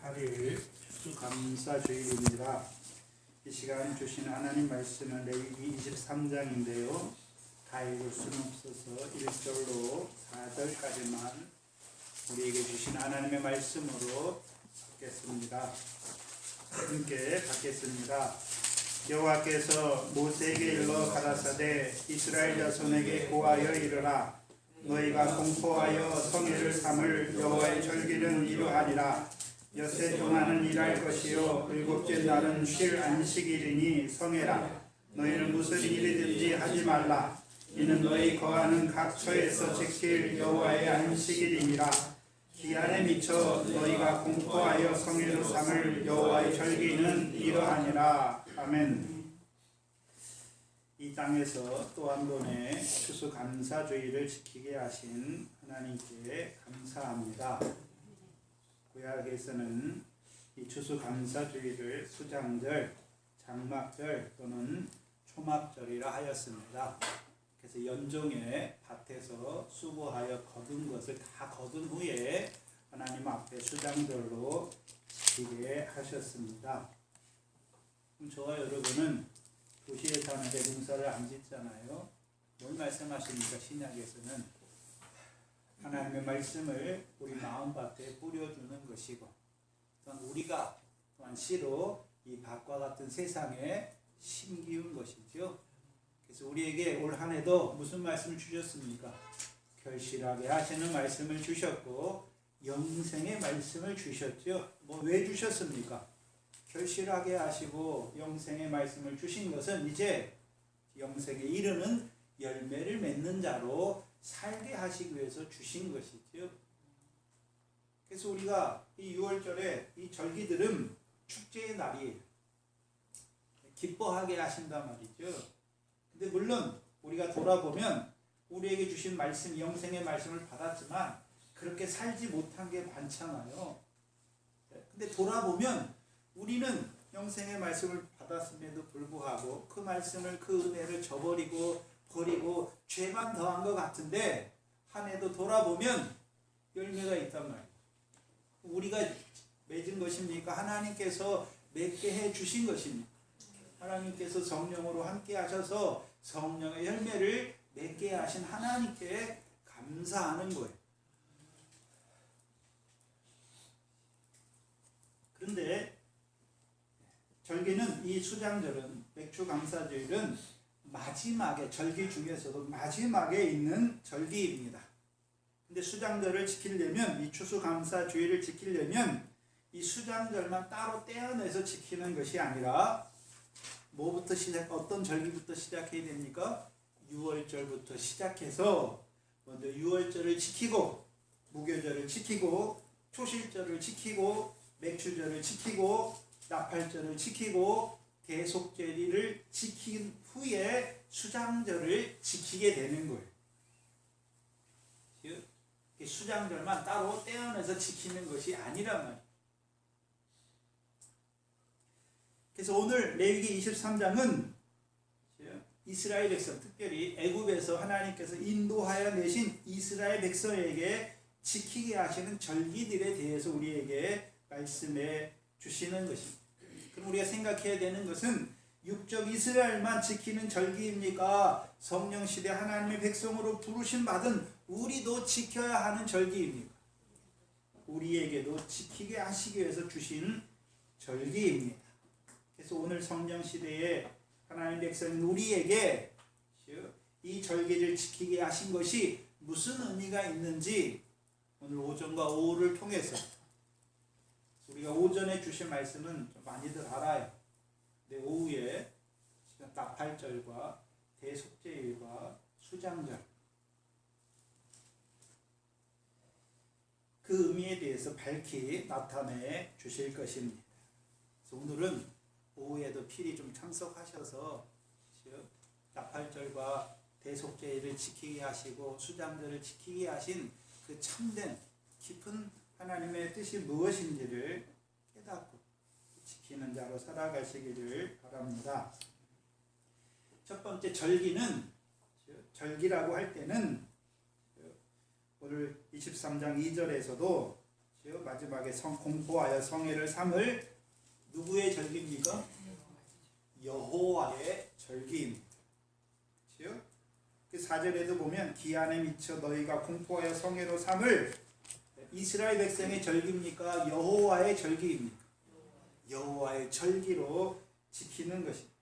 8일 추수감사주일입니다. 이 시간 주신 하나님 말씀은 레위기 23장인데요. 다 읽을 수는 없어서 1절로 4절까지만 우리에게 주신 하나님의 말씀으로 받겠습니다. 함께 받겠습니다. 여호와께서 모세에게 일러 가라사대 이스라엘 자손에게 고하여 이르라. 너희가 공포하여 성회를 삼을 여호와의 절기는 이러하니라. 엿새 동안은 일할 것이요 일곱째 날은 쉴 안식일이니 성회라. 너희는 무슨 일이든지 하지 말라. 이는 너희 거하는 각 처에서 지킬 여호와의 안식일이니라. 기한에 미쳐 너희가 공포하여 성회를 삼을 여호와의 절기는 이러하니라. 아멘. 이 땅에서 또 한 번의 추수감사주의를 지키게 하신 하나님께 감사합니다. 구약에서는 이 추수감사주의를 수장절, 장막절 또는 초막절이라 하였습니다. 그래서 연종의 밭에서 수고하여 거둔 것을 다 거둔 후에 하나님 앞에 수장절로 지키게 하셨습니다. 그럼 저와 여러분은 도시에 사는데 농사를 안 짓잖아요. 뭘 말씀하십니까? 신약에서는 하나님의 말씀을 우리 마음밭에 뿌려주는 것이고, 또한 우리가 또한 씨로 이 밭과 같은 세상에 심기운 것이죠. 그래서 우리에게 올 한 해도 무슨 말씀을 주셨습니까? 결실하게 하시는 말씀을 주셨고 영생의 말씀을 주셨죠. 왜 주셨습니까? 결실하게 하시고 영생의 말씀을 주신 것은 이제 영생에 이르는 열매를 맺는 자로 살게 하시기 위해서 주신 것이죠. 그래서 우리가 이 6월절에 이 절기들은 축제의 날이에요. 기뻐하게 하신단 말이죠. 근데 물론 우리가 돌아보면 우리에게 주신 말씀, 영생의 말씀을 받았지만 그렇게 살지 못한 게 많잖아요. 근데 돌아보면 우리는 영생의 말씀을 받았음에도 불구하고 그 말씀을, 그 은혜를 저버리고 버리고 죄만 더한 것 같은데 한 해도 돌아보면 열매가 있단 말이에요. 우리가 맺은 것입니까? 하나님께서 맺게 해 주신 것입니까? 하나님께서 성령으로 함께 하셔서 성령의 열매를 맺게 하신 하나님께 감사하는 거예요. 그런데 절기는, 이 수장절은, 맥주감사주일은 마지막에, 절기 중에서도 마지막에 있는 절기입니다. 근데 수장절을 지키려면, 이 추수감사주일을 지키려면 이 수장절만 따로 떼어내서 지키는 것이 아니라 어떤 절기부터 시작해야 됩니까? 6월절부터 시작해서 먼저 6월절을 지키고, 무교절을 지키고, 초실절을 지키고, 맥주절을 지키고, 나팔절을 지키고, 대속제리를 지킨 후에 수장절을 지키게 되는 거예요. 수장절만 따로 떼어내서 지키는 것이 아니란 말이에요. 그래서 오늘 레위기 23장은 이스라엘 백성, 특별히 애굽에서 하나님께서 인도하여 내신 이스라엘 백성에게 지키게 하시는 절기들에 대해서 우리에게 말씀해 주시는 것입니다. 그럼 우리가 생각해야 되는 것은 육적 이스라엘만 지키는 절기입니까? 성령시대 하나님의 백성으로 부르심 받은 우리도 지켜야 하는 절기입니까? 우리에게도 지키게 하시기 위해서 주신 절기입니다. 그래서 오늘 성령시대에 하나님 백성인 우리에게 이 절기를 지키게 하신 것이 무슨 의미가 있는지 오늘 오전과 오후를 통해서, 우리가 오전에 주신 말씀은 좀 많이들 알아요. 근데 오후에 나팔절과 대속죄일과 수장절, 그 의미에 대해서 밝히 나타내 주실 것입니다. 그래서 오늘은 오후에도 필히 좀 참석하셔서 나팔절과 대속죄일을 지키게 하시고 수장절을 지키게 하신 그 참된 깊은 하나님의 뜻이 무엇인지를 깨닫고 지키는 자로 살아가시기를 바랍니다. 첫 번째 절기는, 절기라고 할 때는 오늘 23장 2절에서도 마지막에 공포하여 성회를 삼을 누구의 절기입니까? 여호와의 절기입니다. 그렇죠? 그 4절에도 보면 기한에 미쳐 너희가 공포하여 성회로 삼을 이스라엘 백성의 절기입니까? 여호와의 절기입니까? 여호와의 절기로 지키는 것입니다.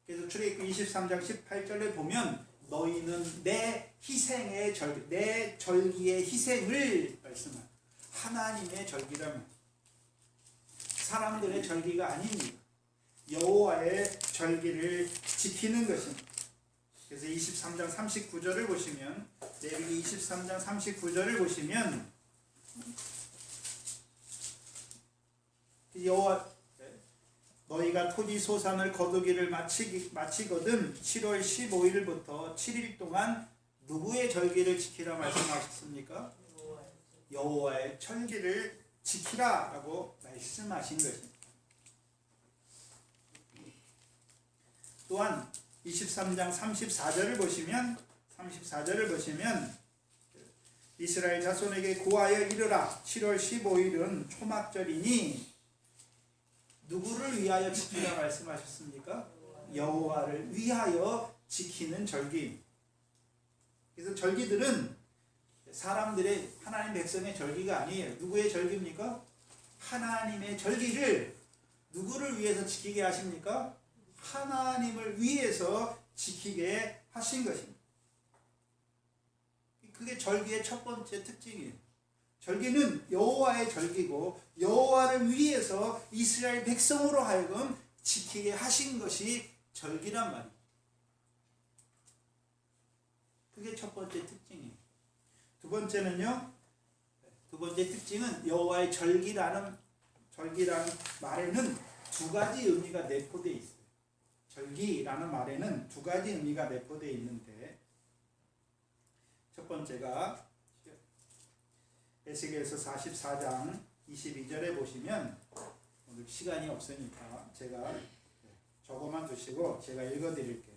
그래서 출애굽기 23장 18절에 보면 너희는 내 희생의 절기, 내 절기의 희생을 말씀합니다. 하나님의 절기라면 사람들의 절기가 아닙니다. 여호와의 절기를 지키는 것입니다. 그래서 23장 39절을 보시면 레위기 23장 39절을 보시면 여호와 너희가 토지 소산을 거두기를 마치거든 7월 15일부터 7일 동안 누구의 절기를 지키라 말씀하셨습니까? 여호와의 절기를 지키라 라고 말씀하신 것입니다. 또한 23장 34절을 보시면 이스라엘 자손에게 고하여 이르라 7월 15일은 초막절이니 누구를 위하여 지키라 말씀하셨습니까? 여호와를 위하여 지키는 절기. 그래서 절기들은 사람들의 하나님 백성의 절기가 아니에요. 누구의 절기입니까? 하나님의 절기를 누구를 위해서 지키게 하십니까? 하나님을 위해서 지키게 하신 것입니다. 그게 절기의 첫 번째 특징이에요. 절기는 여호와의 절기고 여호와를 위해서 이스라엘 백성으로 하여금 지키게 하신 것이 절기란 말이에요. 그게 첫 번째 특징이에요. 두 번째는요. 두 번째 특징은 여호와의 절기라는 말에는 두 가지 의미가 내포되어 있어요. 절기라는 말에는 두 가지 의미가 내포되어 있는데 첫 번째가 에스겔서 44장 22절에 보시면 오늘 시간이 없으니까 제가 적어만 두시고 제가 읽어드릴게요.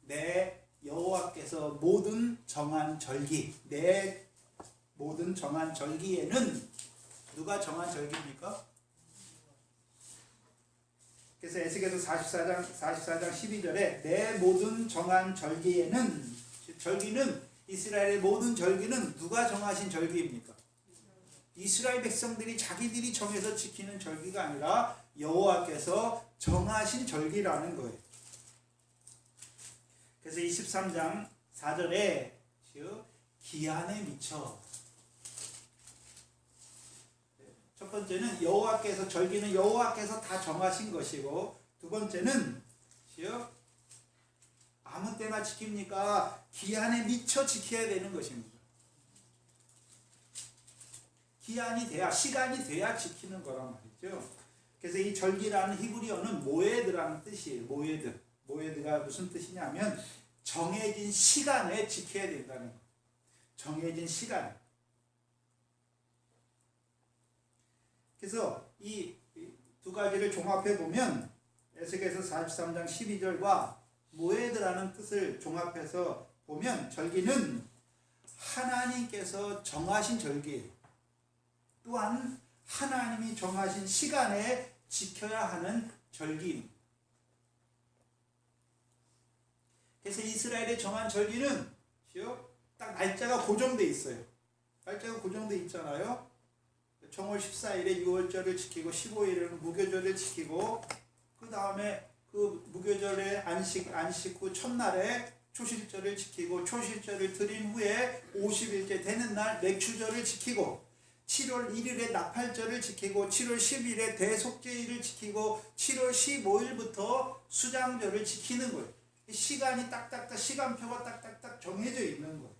내 여호와께서 모든 정한 절기, 내 모든 정한 절기에는 누가 정한 절기입니까? 그래서 에스겔서 44장 12절에 내 모든 정한 절기에는 절기는 이스라엘의 모든 절기는 누가 정하신 절기입니까? 이스라엘 백성들이 자기들이 정해서 지키는 절기가 아니라 여호와께서 정하신 절기라는 거예요. 그래서 23장 4절에 기한에 미쳐 첫 번째는 여호와께서 절기는 여호와께서 다 정하신 것이고 두 번째는 아무 때나 지킵니까? 기한에 미쳐 지켜야 되는 것입니다. 기한이 돼야 시간이 돼야 지키는 거란 말이죠. 그래서 이 절기라는 히브리어는 모에드라는 뜻이에요. 모에드가 무슨 뜻이냐면 정해진 시간에 지켜야 된다는 거예요. 정해진 시간. 그래서 이 두 가지를 종합해 보면 에스겔서 43장 12절과 모에드라는 뜻을 종합해서 보면 절기는 하나님께서 정하신 절기예요. 또한 하나님이 정하신 시간에 지켜야 하는 절기입니다. 그래서 이스라엘의 정한 절기는 딱 날짜가 고정되어 있어요. 날짜가 고정되어 있잖아요. 정월 14일에 유월절을 지키고 15일에는 무교절을 지키고 그 다음에 그 무교절에 안식 후 첫날에 초실절을 지키고 초실절을 드린 후에 50일째 되는 날 맥추절을 지키고 7월 1일에 나팔절을 지키고 7월 10일에 대속죄일을 지키고 7월 15일부터 수장절을 지키는 거예요. 시간이 딱딱딱 시간표가 딱딱딱 정해져 있는 거예요.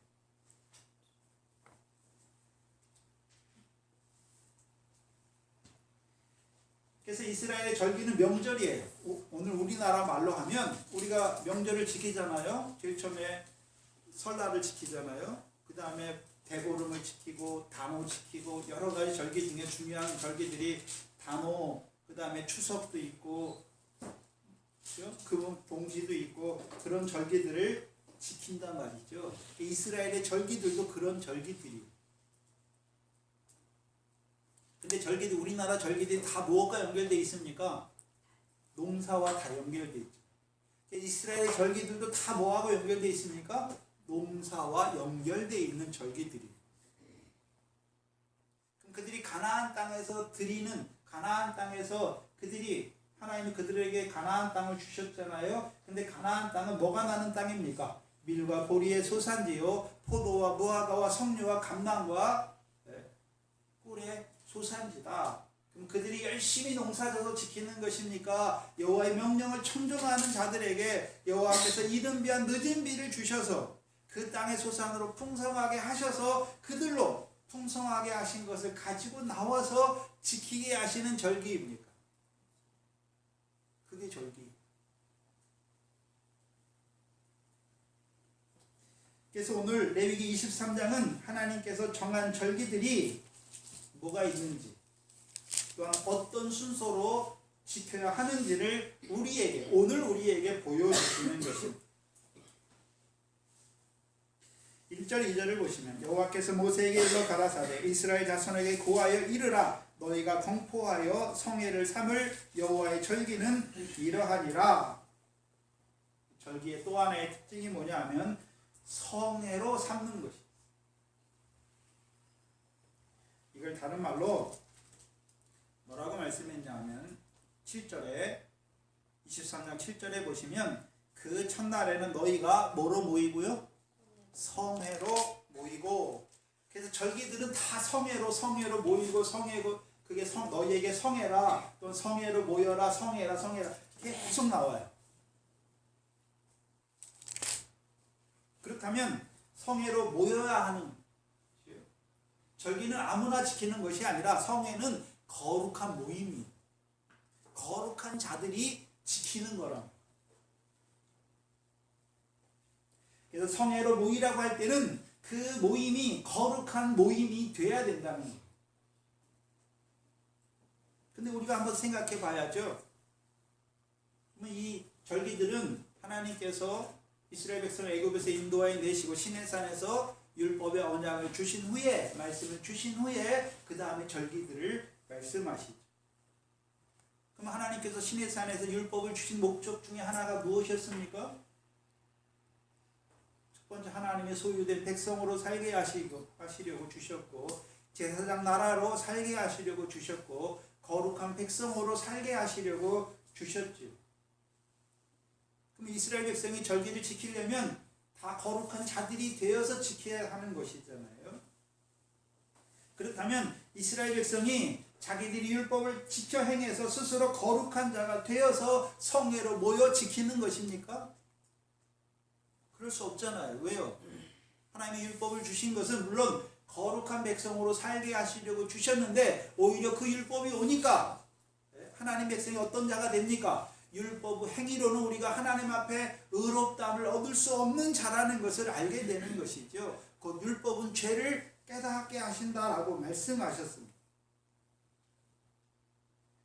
그래서 이스라엘의 절기는 명절이에요. 오늘 우리나라 말로 하면 우리가 명절을 지키잖아요. 제일 처음에 설날을 지키잖아요. 그 다음에 대보름을 지키고 단오 지키고 여러 가지 절기 중에 중요한 절기들이 단오, 그 다음에 추석도 있고 금은봉지도 있고 그런 절기들을 지킨단 말이죠. 이스라엘의 절기들도 그런 절기들이에요. 절기들, 우리나라 절기들이 다 무엇과 연결되어 있습니까? 농사와 다 연결되어 있죠. 이스라엘의 절기들도 다 뭐하고 연결되어 있습니까? 농사와 연결되어 있는 절기들이에요. 그럼 그들이 가나안 땅에서 가나안 땅에서 그들이 하나님이 그들에게 가나안 땅을 주셨잖아요. 근데 가나안 땅은 뭐가 나는 땅입니까? 밀과 보리의 소산지요, 포도와 무화과와 석류와 감람과 꿀의 소산지다. 그럼 그들이 열심히 농사져서 지키는 것입니까? 여호와의 명령을 청종하는 자들에게 여호와께서 이른 비와 늦은 비를 주셔서 그 땅의 소산으로 풍성하게 하셔서 그들로 풍성하게 하신 것을 가지고 나와서 지키게 하시는 절기입니까? 그게 절기. 그래서 오늘 레위기 23장은 하나님께서 정한 절기들이 뭐가 있는지, 또한 어떤 순서로 지켜야 하는지를 오늘 우리에게 보여주시는 것입니다. 1절 2절을 보시면 여호와께서 모세에게 일러 가라사대 이스라엘 자손에게 고하여 이르라 너희가 공포하여 성회를 삼을 여호와의 절기는 이러하니라. 절기의 또 하나의 특징이 뭐냐면 성회로 삼는 것이. 이걸 다른 말로 뭐라고 말씀했냐면 7절에 23장 7절에 보시면 그 첫날에는 너희가 뭐로 모이고요? 성회로 모이고. 그래서 절기들은 다 성회로 모이고 그게 너희에게 성회라 또 성회로 모여라 성회라 계속 나와요. 그렇다면 성회로 모여야 하는 절기는 아무나 지키는 것이 아니라 성회는 거룩한 모임이 거룩한 자들이 지키는 거랍니다. 그래서 성회로 모이라고 할 때는 그 모임이 거룩한 모임이 돼야 된다는 거예요. 근데 우리가 한번 생각해 봐야죠. 이 절기들은 하나님께서 이스라엘 백성을 애굽에서 인도하여 내시고 시내산에서 율법의 언약을 주신 후에 말씀을 주신 후에 그 다음에 절기들을 말씀하시죠. 그럼 하나님께서 시내산에서 율법을 주신 목적 중에 하나가 무엇이었습니까? 첫 번째 하나님의 소유된 백성으로 살게 하시려고 주셨고 제사장 나라로 살게 하시려고 주셨고 거룩한 백성으로 살게 하시려고 주셨죠. 그럼 이스라엘 백성이 절기를 지키려면 다 거룩한 자들이 되어서 지켜야 하는 것이잖아요. 그렇다면 이스라엘 백성이 자기들이 율법을 지켜 행해서 스스로 거룩한 자가 되어서 성회로 모여 지키는 것입니까? 그럴 수 없잖아요. 왜요? 하나님이 율법을 주신 것은 물론 거룩한 백성으로 살게 하시려고 주셨는데 오히려 그 율법이 오니까 하나님 백성이 어떤 자가 됩니까? 율법 행위로는 우리가 하나님 앞에 의롭다함을 얻을 수 없는 자라는 것을 알게 되는 것이죠. 곧 율법은 죄를 깨닫게 하신다라고 말씀하셨습니다.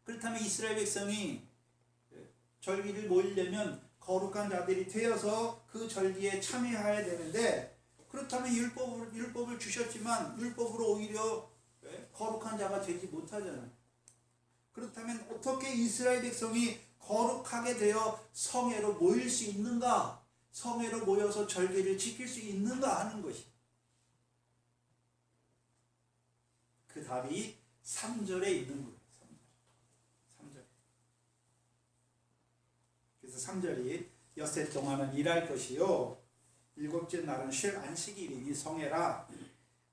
그렇다면 이스라엘 백성이 절기를 모이려면 거룩한 자들이 되어서 그 절기에 참여해야 되는데 그렇다면 율법을 주셨지만 율법으로 오히려 거룩한 자가 되지 못하잖아요. 그렇다면 어떻게 이스라엘 백성이 거룩하게 되어 성회로 모일 수 있는가? 성회로 모여서 절기를 지킬 수 있는가 하는 것이. 그 답이 3절에 있는 거예요. 3절. 그래서 3절이 엿새 동안은 일할 것이요 일곱째 날은 쉴 안식일이니 성회라.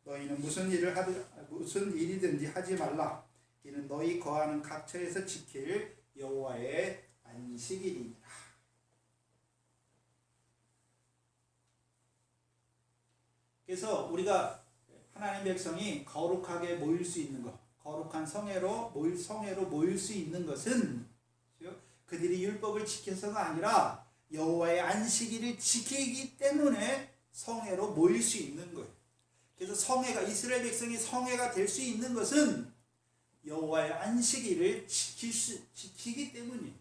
너희는 무슨 일이든지 하지 말라. 이는 너희 거하는 각처에서 지킬 여호와의 안식일이니라. 그래서 우리가 하나님 백성이 거룩하게 모일 수 있는 것, 거룩한 성회로 모일 수 있는 것은 그들이 율법을 지켜서가 아니라 여호와의 안식일을 지키기 때문에 성회로 모일 수 있는 거예요. 그래서 이스라엘 백성이 성회가 될 수 있는 것은 여호와의 안식일을 지키기 때문이에요.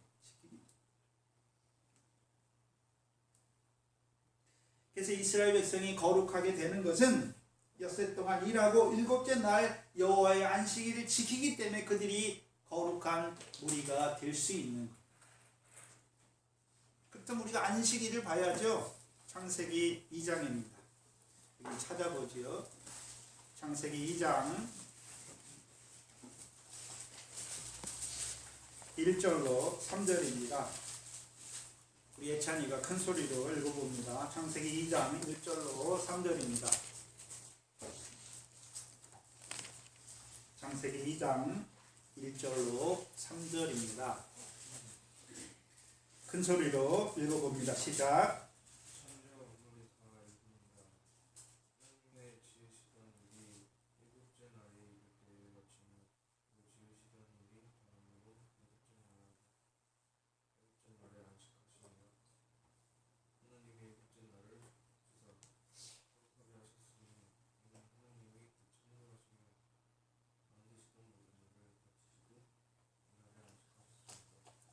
그래서 이스라엘 백성이 거룩하게 되는 것은 엿새 동안 일하고 일곱째 날 여호와의 안식일을 지키기 때문에 그들이 거룩한 무리가 될 수 있는 거예요. 그렇다면 우리가 안식일을 봐야죠. 창세기 2장입니다. 여기 찾아보지요. 창세기 2장 1절로 3절입니다. 우리 예찬이가 큰 소리로 읽어봅니다. 창세기 2장 1절로 3절입니다. 창세기 2장 1절로 3절입니다. 큰 소리로 읽어봅니다. 시작.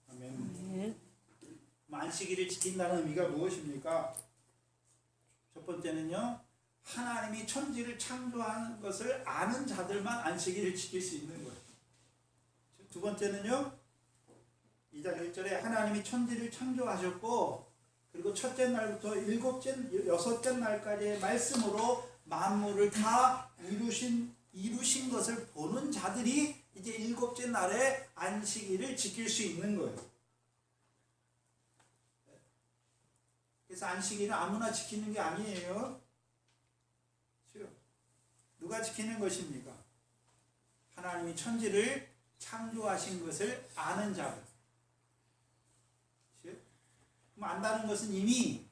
아멘. 안식일을 지킨다는 의미가 무엇입니까? 첫 번째는요, 하나님이 천지를 창조한 것을 아는 자들만 안식일을 지킬 수 있는 거예요. 두 번째는요, 2장 1절에 하나님이 천지를 창조하셨고, 그리고 첫째 날부터 여섯째 날까지의 말씀으로 만물을 다 이루신 것을 보는 자들이 이제 일곱째 날에 안식일을 지킬 수 있는 거예요. 그래서 안식일은 아무나 지키는 게 아니에요. 누가 지키는 것입니까? 하나님이 천지를 창조하신 것을 아는 자들. 그럼 안다는 것은 이미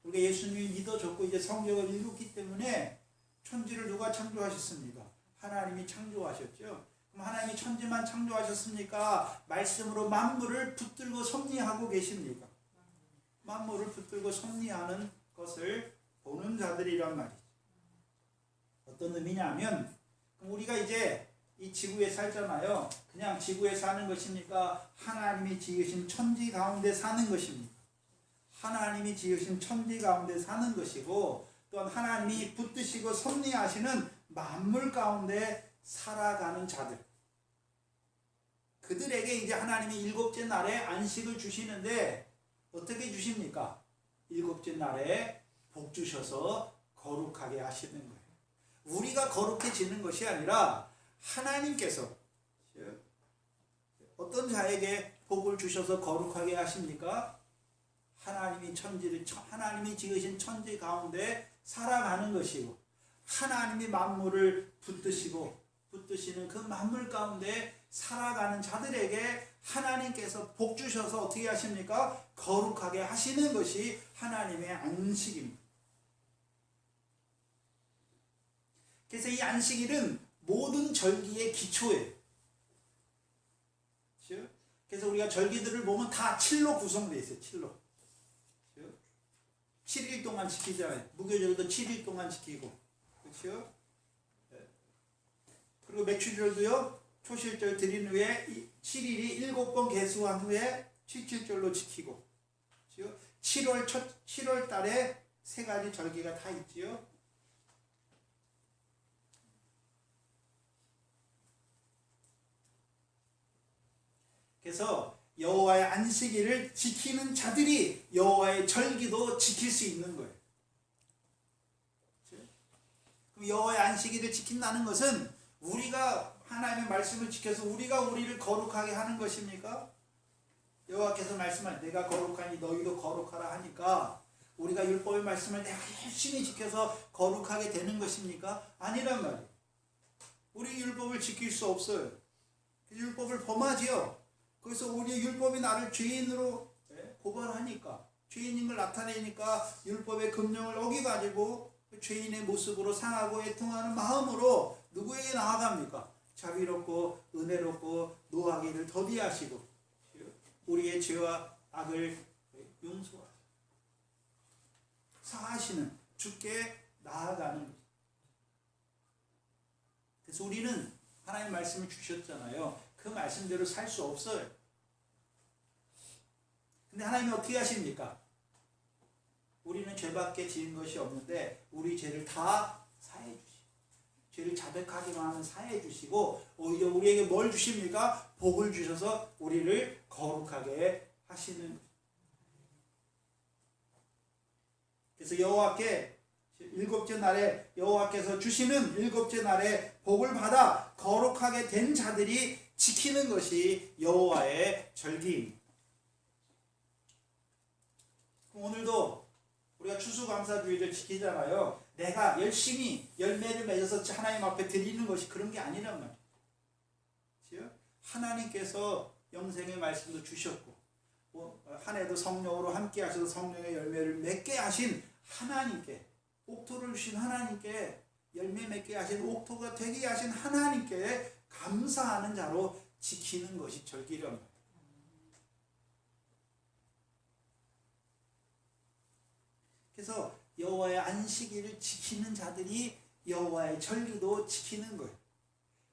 우리가 예수님을 믿어줬고 이제 성경을 읽었기 때문에 천지를 누가 창조하셨습니까? 하나님이 창조하셨죠. 그럼 하나님이 천지만 창조하셨습니까? 말씀으로 만물을 붙들고 섭리하고 계십니까? 만물을 붙들고 섭리하는 것을 보는 자들이란 말이죠. 어떤 의미냐면 우리가 이제 이 지구에 살잖아요. 그냥 지구에 사는 것입니까? 하나님이 지으신 천지 가운데 사는 것입니까? 하나님이 지으신 천지 가운데 사는 것이고, 또한 하나님이 붙드시고 섭리하시는 만물 가운데 살아가는 자들, 그들에게 이제 하나님이 일곱째 날에 안식을 주시는데 어떻게 주십니까? 일곱째 날에 복 주셔서 거룩하게 하시는 거예요. 우리가 거룩해지는 것이 아니라 하나님께서 어떤 자에게 복을 주셔서 거룩하게 하십니까? 하나님이 지으신 천지 가운데 살아가는 것이고, 하나님이 만물을 붙드시는 그 만물 가운데 살아가는 자들에게 하나님께서 복 주셔서 어떻게 하십니까? 거룩하게 하시는 것이 하나님의 안식입니다. 그래서 이 안식일은 모든 절기의 기초예요. 그래서 우리가 절기들을 보면 다 7로 구성되어 있어요. 7로. 7일 동안 지키잖아요. 무교절도 7일 동안 지키고. 그렇죠? 그리고 매출절도요. 초실절 드린 후에 7일이 7번 계수한 후에 77절로 지키고. 그렇죠? 7월 달에 세 가지 절기가 다 있지요. 그래서 여호와의 안식일을 지키는 자들이 여호와의 절기도 지킬 수 있는 거예요. 그럼 여호와의 안식일을 지킨다는 것은 우리가 하나님의 말씀을 지켜서 우리가 우리를 거룩하게 하는 것입니까? 여호와께서 말씀할 내가 거룩하니 너희도 거룩하라 하니까 우리가 율법의 말씀을 내가 열심히 지켜서 거룩하게 되는 것입니까? 아니란 말이에요. 우리 율법을 지킬 수 없어요. 율법을 범하지요. 그래서 우리의 율법이 나를 죄인으로 고발하니까, 죄인인 걸 나타내니까 율법의 금령을 어기가지고 죄인의 모습으로 상하고 애통하는 마음으로 누구에게 나아갑니까? 자비롭고 은혜롭고 노하기를 더디하시고 우리의 죄와 악을 용서하시고 사하시는 주께 나아가는 거죠. 그래서 우리는 하나님 말씀을 주셨잖아요. 그 말씀대로 살 수 없어요. 근데 하나님이 어떻게 하십니까? 우리는 죄밖에 지은 것이 없는데 우리 죄를 다 죄를 자백하기만 하면 사해 주시고 오히려 우리에게 뭘 주십니까? 복을 주셔서 우리를 거룩하게 하시는. 그래서 여호와께 일곱째 날에 여호와께서 주시는 일곱째 날에 복을 받아 거룩하게 된 자들이 지키는 것이 여호와의 절기입니다. 오늘도 우리가 추수감사주의를 지키잖아요. 내가 열심히 열매를 맺어서 하나님 앞에 드리는 것이 그런 게 아니란 말이에요. 하나님께서 영생의 말씀도 주셨고 한 해도 성령으로 함께 하셔서 성령의 열매를 맺게 하신 하나님께, 옥토를 주신 하나님께, 열매 맺게 하신 옥토가 되게 하신 하나님께 감사하는 자로 지키는 것이 절기란 말이에요. 그래서 여호와의 안식일을 지키는 자들이 여호와의 절기도 지키는 거예요.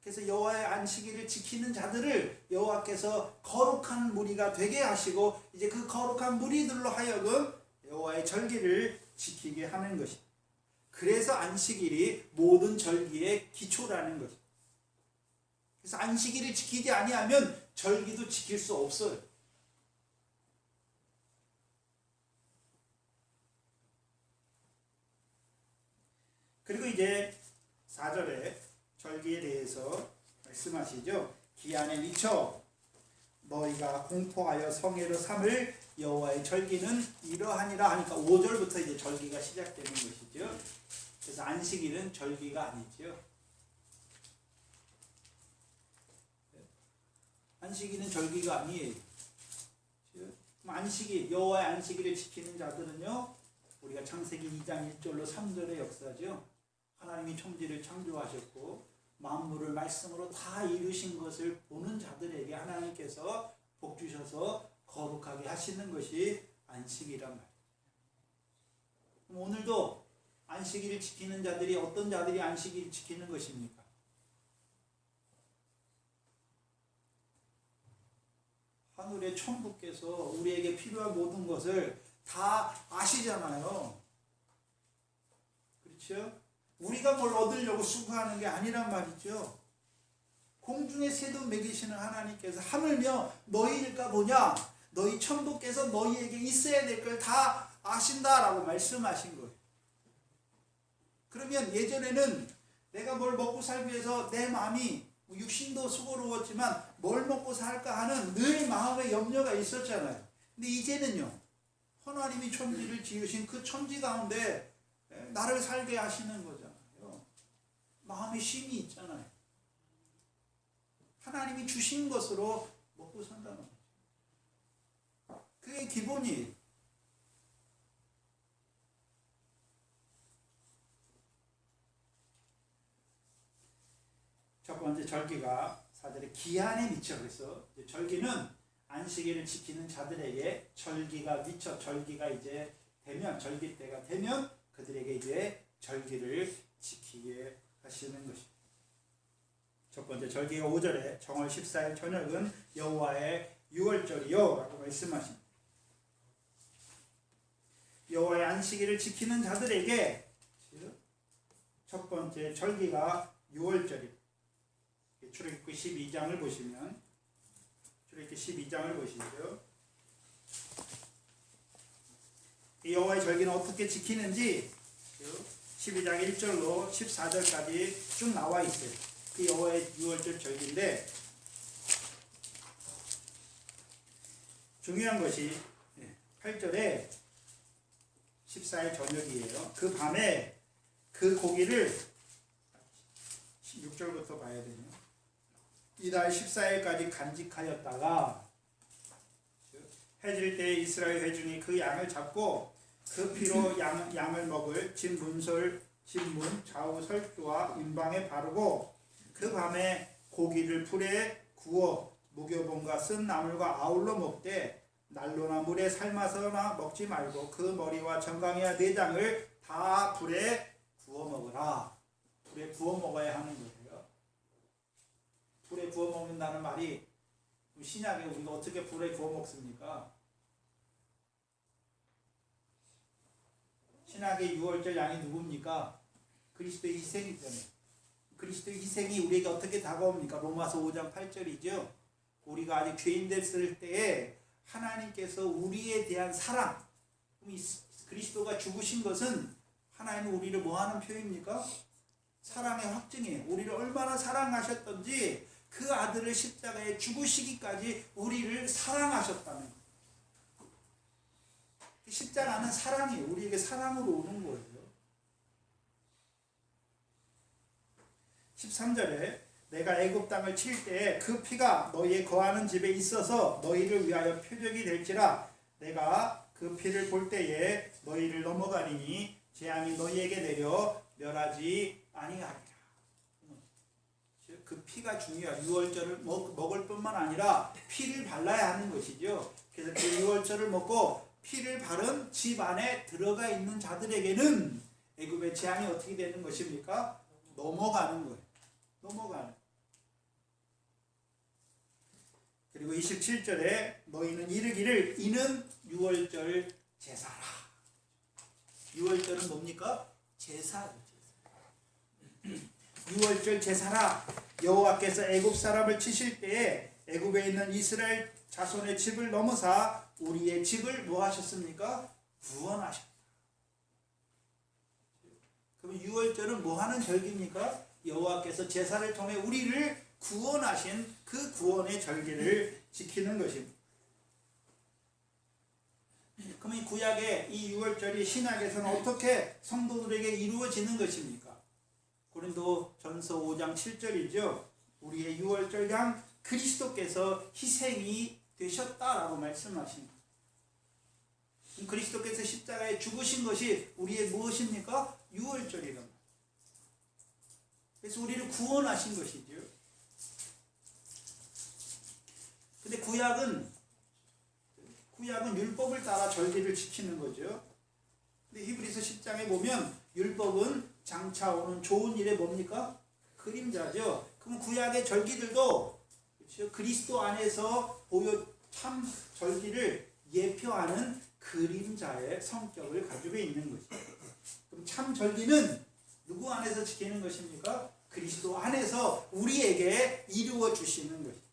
그래서 여호와의 안식일을 지키는 자들을 여호와께서 거룩한 무리가 되게 하시고 이제 그 거룩한 무리들로 하여금 여호와의 절기를 지키게 하는 것입니다. 그래서 안식일이 모든 절기의 기초라는 것입니다. 그래서 안식일을 지키지 아니하면 절기도 지킬 수 없어요. 그리고 이제 4절에 절기에 대해서 말씀하시죠. 기한에 미쳐 너희가 공포하여 성회로 삼을 여호와의 절기는 이러하니라 하니까 5절부터 이제 절기가 시작되는 것이죠. 그래서 안식일은 절기가 아니죠. 안식일은 절기가 아니에요. 안식일, 여호와의 안식일을 지키는 자들은요, 우리가 창세기 2장 1절로 3절의 역사죠. 하나님이 천지를 창조하셨고 만물을 말씀으로 다 이루신 것을 보는 자들에게 하나님께서 복 주셔서 거룩하게 하시는 것이 안식이란 말이에요. 오늘도 안식일을 지키는 자들이 어떤 자들이 안식일을 지키는 것입니까? 하늘의 천부께서 우리에게 필요한 모든 것을 다 아시잖아요. 그렇죠? 우리가 뭘 얻으려고 수고하는 게 아니란 말이죠. 공중의 새도 먹이시는 하나님께서 하물며 너희일까 보냐, 너희 천부께서 너희에게 있어야 될 걸 다 아신다라고 말씀하신 거예요. 그러면 예전에는 내가 뭘 먹고 살기 위해서 내 마음이 육신도 수고로웠지만 뭘 먹고 살까 하는 늘 마음의 염려가 있었잖아요. 근데 이제는요, 하나님이 천지를 지으신 그 천지 가운데 나를 살게 하시는 거잖아요. 마음에 쉼이 있잖아요. 하나님이 주신 것으로 먹고 산다는 거죠. 그게 기본이에요. 첫 번째 절기가 4절에 기한에 미쳐. 그래서 절기는 안식일을 지키는 자들에게 절기가 미쳐, 절기가 이제 되면, 절기 때가 되면 그들에게 이제 절기를 지키게 하시는 것입니다. 첫 번째 절기가 5절에 정월 14일 저녁은 여호와의 유월절이요 라고 말씀하십니다. 여호와의 안식일을 지키는 자들에게 첫 번째 절기가 유월절입니다. 출애굽기 12장을 보시면, 출애굽기 12장을 보시죠. 여호와의 절기는 어떻게 지키는지 12장 1절로 14절까지 쭉 나와 있어요. 그 여호와의 유월절 절기인데 중요한 것이 8절에 14일 저녁이에요. 그 밤에 그 고기를 6절부터 봐야 되네요. 이달 14일까지 간직하였다가 해질 때 이스라엘 회중이 그 양을 잡고 그 피로 양을 먹을 진문설, 진문, 좌우 설주와 임방에 바르고 그 밤에 고기를 불에 구워 무교봉과 쓴 나물과 아울러 먹되 난로나 물에 삶아서나 먹지 말고 그 머리와 정강이와 내장을 다 불에 구워 먹으라. 불에 구워 먹어야 하는 거예요. 불에 구워 먹는다는 말이 신약에 우리가 어떻게 불에 구워 먹습니까? 신약의 유월절 양이 누굽니까? 그리스도의 희생이잖아요. 그리스도의 희생이 우리에게 어떻게 다가옵니까? 로마서 5장 8절이죠. 우리가 아직 죄인 됐을 때에 하나님께서 우리에 대한 사랑, 그리스도가 죽으신 것은 하나님은 우리를 뭐하는 표현입니까? 사랑의 확증이에요. 우리를 얼마나 사랑하셨던지 그 아들을 십자가에 죽으시기까지 우리를 사랑하셨다는 거예요. 십자가는 사랑이에요. 우리에게 사랑으로 오는 거예요. 13절에 내가 애굽 땅을 칠 때에 그 피가 너희의 거하는 집에 있어서 너희를 위하여 표적이 될지라 내가 그 피를 볼 때에 너희를 넘어가리니 재앙이 너희에게 내려 멸하지 아니하리라. 그 피가 중요해요. 유월절을 먹을 뿐만 아니라 피를 발라야 하는 것이죠. 그래서 그 유월절을 먹고 피를 바른 집 안에 들어가 있는 자들에게는 애굽의 재앙이 어떻게 되는 것입니까? 넘어가는 거예요. 넘어가는. 그리고 27절에 너희는 이르기를 이는 유월절 제사라. 유월절은 뭡니까? 제사죠. 유월절 제사라. 여호와께서 애굽 사람을 치실 때에 애굽에 있는 이스라엘 자손의 집을 넘어사 우리의 집을 뭐 하셨습니까? 구원하셨다. 그럼 유월절은 뭐 하는 절기입니까? 여호와께서 제사를 통해 우리를 구원하신 그 구원의 절기를 지키는 것입니다. 그럼 이 구약의 이 유월절이 신약에서는 어떻게 성도들에게 이루어지는 것입니까? 고린도전서 5장 7절이죠. 우리의 유월절 양 그리스도께서 희생이 되셨다라고 말씀하십니다. 그리스도께서 십자가에 죽으신 것이 우리의 무엇입니까? 유월절이랍니다. 그래서 우리를 구원하신 것이죠. 근데 구약은 율법을 따라 절기를 지키는 거죠. 근데 히브리서 10장에 보면 율법은 장차 오는 좋은 일의 뭡니까? 그림자죠. 그럼 구약의 절기들도 그렇죠? 그리스도 안에서 참 절기를 예표하는 그림자의 성격을 가지고 있는 것이죠. 그럼 참 절기는 누구 안에서 지키는 것입니까? 그리스도 안에서 우리에게 이루어 주시는 것이죠.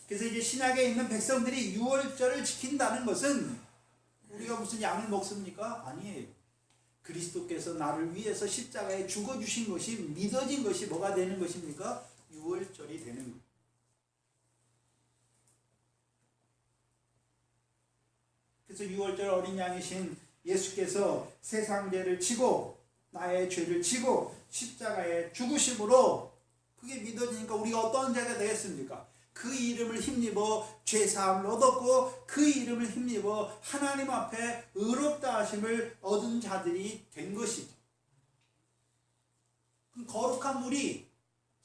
그래서 이제 신약에 있는 백성들이 유월절을 지킨다는 것은 우리가 무슨 양을 먹습니까? 아니에요. 그리스도께서 나를 위해서 십자가에 죽어주신 것이 믿어진 것이 뭐가 되는 것입니까? 유월절이 되는 거예요. 그래서 유월절 어린 양이신 예수께서 세상 죄를 지고 나의 죄를 지고 십자가에 죽으심으로 그게 믿어지니까 우리가 어떤 자가 되겠습니까? 그 이름을 힘입어 죄사함을 얻었고 그 이름을 힘입어 하나님 앞에 의롭다 하심을 얻은 자들이 된 것이죠. 그럼 거룩한 우리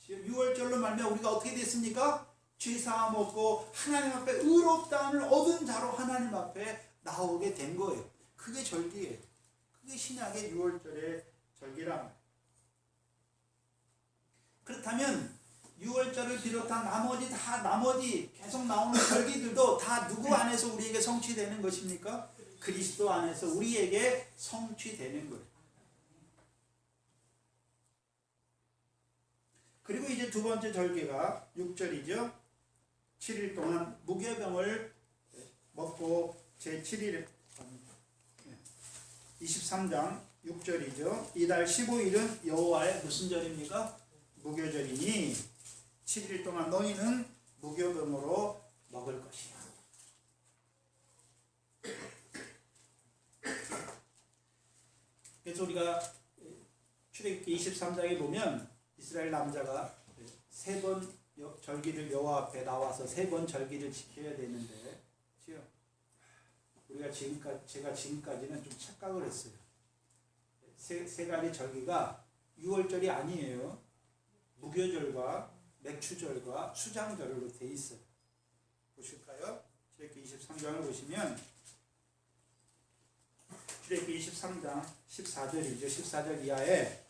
유월절로 말미암아 우리가 어떻게 됐습니까? 죄사함 얻고 하나님 앞에 의롭다함을 얻은 자로 하나님 앞에 나오게 된 거예요. 그게 절기예요. 그게 신약의 유월절의 절기랍니다. 그렇다면 유월절을 비롯한 나머지 계속 나오는 절기들도 다 누구 안에서 우리에게 성취되는 것입니까? 그리스도 안에서 우리에게 성취되는 거예요. 그리고 이제 두 번째 절기가 6절이죠. 7일 동안 무교병을 먹고 제7일 23장 6절이죠. 이달 15일은 여호와의 무슨 절입니까? 무교절이니 7일 동안 너희는 무교병으로 먹을 것이야. 그래서 우리가 출애굽기 23장에 보면 이스라엘 남자가 3번 절기를 여호와 앞에 나와서 3번 절기를 지켜야 되는데, 그렇죠? 우리가 제가 지금까지는 좀 착각을 했어요. 세 가지 절기가 6월절이 아니에요. 무교절과 맥추절과 수장절로 돼 있어요. 보실까요? 출애굽기 23장을 보시면 출애굽기 23장 14절이죠. 14절 이하에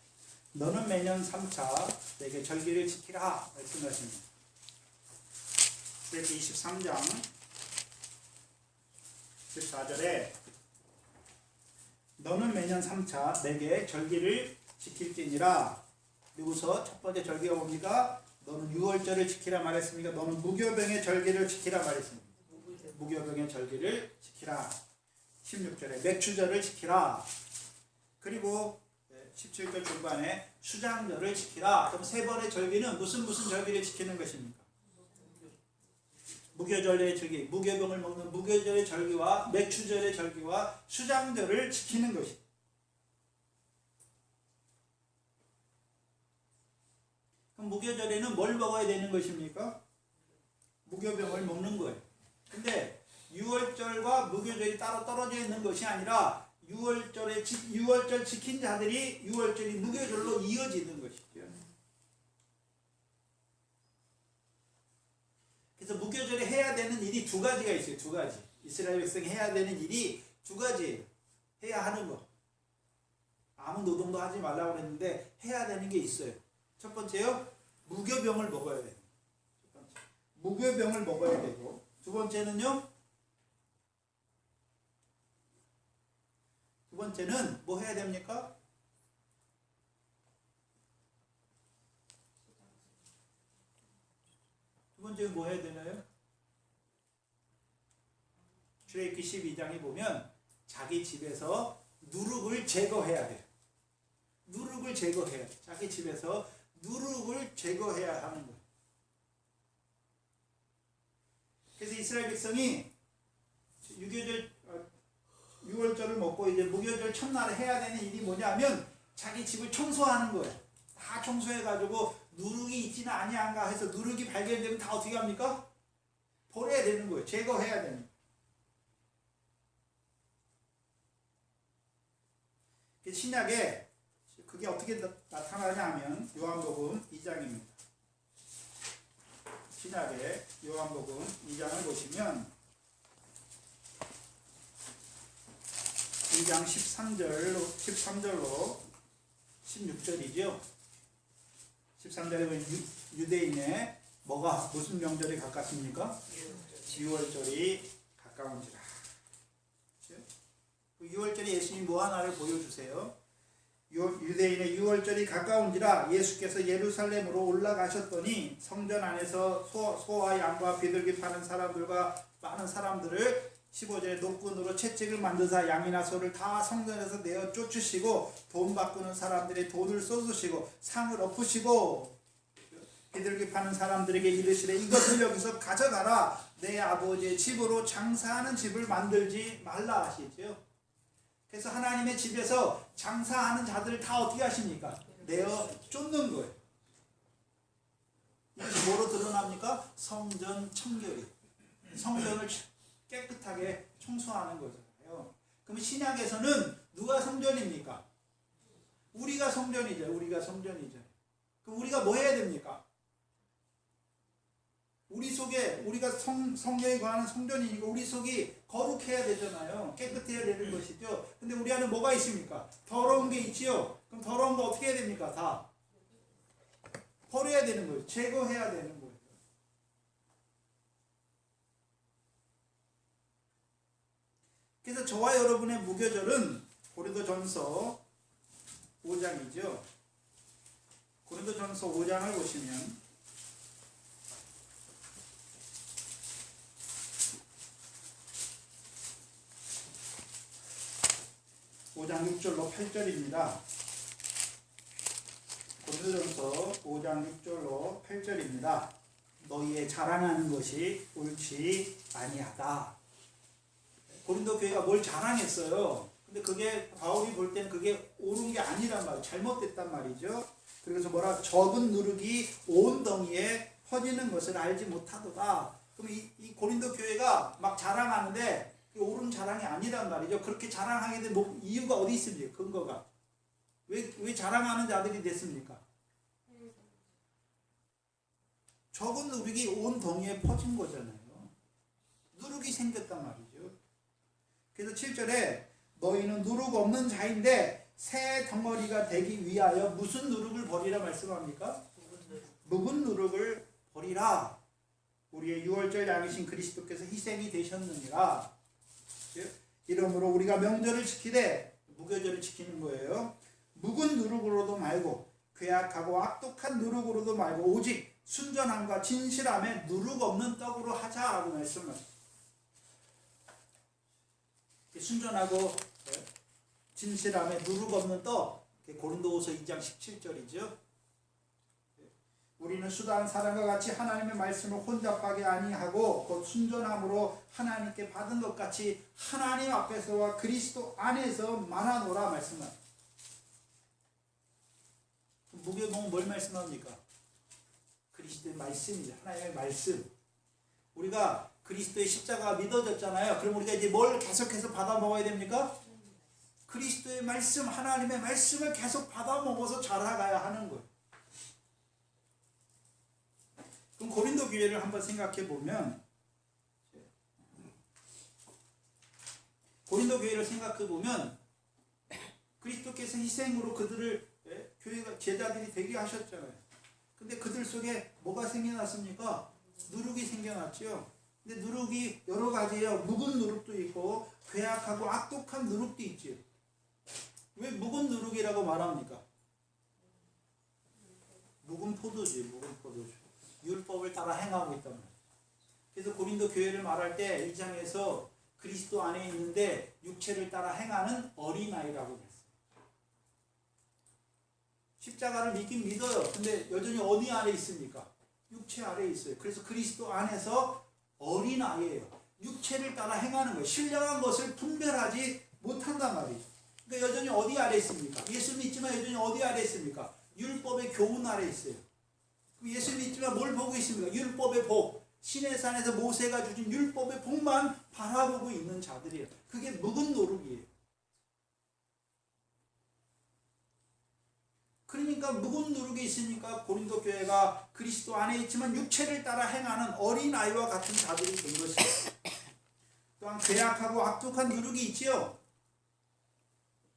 너는 매년 3차 내게 절기를 지키라 말씀하십니다. 출애굽기 23장 14절에 너는 매년 3차 내게 절기를 지킬지니라. 그리고서 첫 번째 절기가 뭡니까? 너는 유월절을 지키라 말했습니까? 너는 무교병의 절기를 지키라 말했습니다. 무교병의 절기를 지키라. 16절에 맥추절을 지키라. 그리고 17절 중반에 수장절을 지키라. 그럼 세 번의 절기는 무슨 절기를 지키는 것입니까? 무교절의 절기, 무교병을 먹는 무교절의 절기와 맥추절의 절기와 수장절을 지키는 것입니다. 그럼 무교절에는 뭘 먹어야 되는 것입니까? 무교병을 먹는 거예요. 근데 유월절과 무교절이 따로 떨어져 있는 것이 아니라 유월절 지킨 자들이 유월절이 무교절로 이어지는 것이죠. 그래서 무교절에 해야 되는 일이 두 가지가 있어요. 두 가지. 이스라엘 백성이 해야 되는 일이 두 가지예요. 해야 하는 거. 아무 노동도 하지 말라고 했는데 해야 되는 게 있어요. 첫 번째요. 무교병을 먹어야 돼요. 무교병을 먹어야 되고, 두 번째는요. 두 번째는 뭐 해야 됩니까? 두 번째는 뭐 해야 되나요? 출애굽기 12장에 보면 자기 집에서 누룩을 제거해야 돼요. 누룩을 제거해야 돼요. 자기 집에서 누룩을 제거해야 하는 거예요. 그래서 이스라엘 백성이 유월절을 먹고 이제 무교절 첫날에 해야 되는 일이 뭐냐면 자기 집을 청소하는 거예요. 다 청소해가지고 누룩이 있지는 아니한가 해서 누룩이 발견되면 다 어떻게 합니까? 버려야 되는 거예요. 제거해야 됩니다. 신약에 그게 어떻게 나타나냐 하면 요한복음 2장입니다. 신약에 요한복음 2장을 보시면 2장 13절로 16절이죠. 13절에 보면 유대인의 무슨 명절이 가깝습니까? 유월절이 가까운지라. 유월절에 예수님이 뭐 하나를 보여주세요. 유대인의 유월절이 가까운지라 예수께서 예루살렘으로 올라가셨더니 성전 안에서 소와 양과 비둘기 파는 사람들과 많은 사람들을 15절에 노끈으로 채찍을 만드사 양이나 소를 다 성전에서 내어 쫓으시고 돈 바꾸는 사람들의 돈을 쏟으시고 상을 엎으시고 비둘기 파는 사람들에게 이르시되 이것을 여기서 가져가라. 내 아버지의 집으로 장사하는 집을 만들지 말라 하시죠. 그래서 하나님의 집에서 장사하는 자들을 다 어떻게 하십니까? 내어 쫓는 거예요. 이것이 뭐로 드러납니까? 성전 청결이. 성전을 깨끗하게 청소하는 거잖아요. 그럼 신약에서는 누가 성전입니까? 우리가 성전이죠. 우리가 성전이죠. 그럼 우리가 뭐 해야 됩니까? 우리 속에 우리가 성령에 관한 성전이니까 우리 속이 거룩해야 되잖아요. 깨끗해야 되는 것이죠. 근데 우리 안에 뭐가 있습니까? 더러운 게 있지요. 그럼 더러운 거 어떻게 해야 됩니까? 다 버려야 되는 거예요. 제거해야 되는 거예요. 그래서 저와 여러분의 무교절은 고린도전서 5장이죠. 고린도전서 5장을 보시면 5장 6절로 8절입니다. 고린도전서 5장 6절로 8절입니다. 너희의 자랑하는 것이 옳지 아니하다. 고린도 교회가 뭘 자랑했어요. 근데 그게 바울이 볼 때는 그게 옳은 게 아니란 말이에요. 잘못됐단 말이죠. 그래서 뭐라 적은 누룩이 온 덩이에 퍼지는 것을 알지 못하도다. 그럼 이 고린도 교회가 막 자랑하는데 옳은 자랑이 아니란 말이죠. 그렇게 자랑하게 된 이유가 어디 있습니까? 근거가. 왜 자랑하는 자들이 됐습니까? 적은 누룩이 온 덩이에 퍼진 거잖아요. 누룩이 생겼단 말이죠. 그래서 7절에 너희는 누룩 없는 자인데 새 덩어리가 되기 위하여 무슨 누룩을 버리라 말씀합니까? 묵은 누룩을 버리라. 우리의 유월절 양이신 그리스도께서 희생이 되셨느니라. 이러므로 우리가 명절을 지키되 무교절을 지키는 거예요. 묵은 누룩으로도 말고 괴악하고 악독한 누룩으로도 말고 오직 순전함과 진실함에 누룩 없는 떡으로 하자라고 말씀을. 순전하고 진실함에 누룩 없는 떡, 고린도후서 2장 17절이죠. 우리는 수다한 사람과 같이 하나님의 말씀을 혼잡하게 아니하고 곧 순전함으로 하나님께 받은 것 같이 하나님 앞에서와 그리스도 안에서 말하노라 말씀합니다. 무교동은 뭘 말씀합니까? 그리스도의 말씀이죠. 하나님의 말씀. 우리가 그리스도의 십자가가 믿어졌잖아요. 그럼 우리가 이제 뭘 계속해서 받아 먹어야 됩니까? 그리스도의 말씀, 하나님의 말씀을 계속 받아 먹어서 자라가야 하는 거예요. 그럼 고린도 교회를 한번 생각해 보면, 고린도 교회를 생각해 보면 그리스도께서 희생으로 그들을 교회가 제자들이 되게 하셨잖아요. 근데 그들 속에 뭐가 생겨났습니까? 누룩이 생겨났죠. 근데 누룩이 여러 가지예요. 묵은 누룩도 있고 괴악하고 악독한 누룩도 있지. 왜 묵은 누룩이라고 말합니까? 묵은 포도주, 묵은 포도주. 율법을 따라 행하고 있단 말이에요. 그래서 고린도 교회를 말할 때 이 장에서 그리스도 안에 있는데 육체를 따라 행하는 어린아이라고 했어요. 십자가를 믿긴 믿어요. 근데 여전히 어디 아래 있습니까? 육체 아래에 있어요. 그래서 그리스도 안에서 어린아이예요. 육체를 따라 행하는 거예요. 신령한 것을 분별하지 못한단 말이죠. 그러니까 여전히 어디 아래 있습니까? 예수 믿지만 여전히 어디 아래 있습니까? 율법의 교훈 아래 있어요. 예수 믿지만 뭘 보고 있습니까? 율법의 복. 시내산에서 모세가 주신 율법의 복만 바라보고 있는 자들이에요. 그게 묵은 노룩이에요. 그러니까 묵은 누룩이 있으니까 고린도 교회가 그리스도 안에 있지만 육체를 따라 행하는 어린아이와 같은 자들이 된 것이에요. 또한 괴악하고 악독한 누룩이 있지요.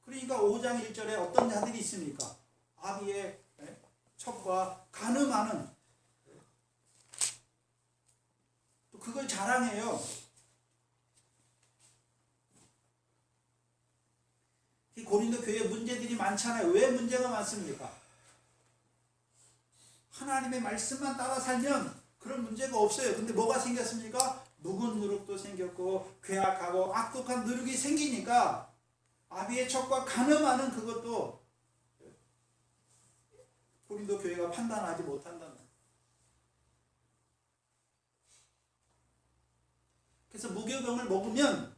그러니까 5장 1절에 어떤 자들이 있습니까? 아비의 첩과 간음하는, 또 그걸 자랑해요. 이 고린도 교회에 문제들이 많잖아요. 왜 문제가 많습니까? 하나님의 말씀만 따라 살면 그런 문제가 없어요. 근데 뭐가 생겼습니까? 묵은 누룩도 생겼고 괴악하고 악독한 누룩이 생기니까 아비의 첩과 간음하는 그것도 고린도 교회가 판단하지 못한다는 거예요. 그래서 무교병을 먹으면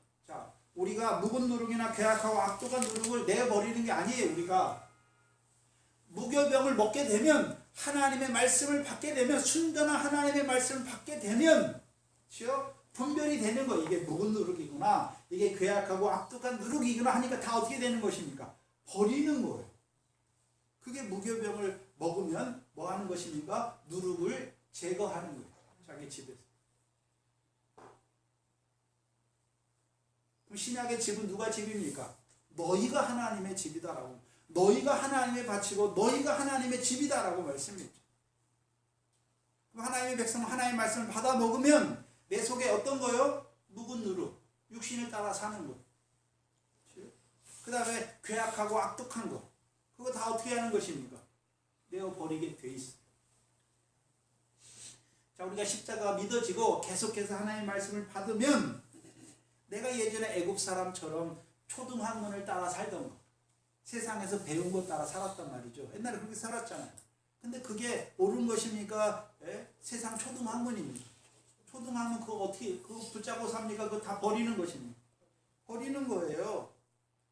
우리가 묵은 누룩이나 괴악하고 악독한 누룩을 내버리는 게 아니에요. 우리가 무교병을 먹게 되면 하나님의 말씀을 받게 되면 순전한 하나님의 말씀을 받게 되면 분별이 되는 거예요. 이게 묵은 누룩이구나, 이게 괴악하고 악독한 누룩이구나 하니까 다 어떻게 되는 것입니까? 버리는 거예요. 그게 무교병을 먹으면 뭐 하는 것입니까? 누룩을 제거하는 거예요. 자기 집에서. 그럼 신약의 집은 누가 집입니까? 너희가 하나님의 집이다라고. 너희가 하나님의 밭이고 너희가 하나님의 집이다라고 말씀했죠. 그럼 하나님의 백성은 하나님의 말씀을 받아 먹으면 내 속에 어떤 거요? 묵은 누룩, 육신을 따라 사는 거. 그 다음에 괴악하고 악독한 거. 그거 다 어떻게 하는 것입니까? 내어버리게 돼 있어요. 자, 우리가 십자가가 믿어지고 계속해서 하나님의 말씀을 받으면 내가 예전에 애굽 사람처럼 초등학문을 따라 살던 거, 세상에서 배운 것 따라 살았단 말이죠. 옛날에 그렇게 살았잖아요. 근데 그게 옳은 것입니까? 세상 초등학문입니다. 초등학문 그거 어떻게 그거 붙잡고 삽니까? 그거 다 버리는 것입니다. 버리는 거예요.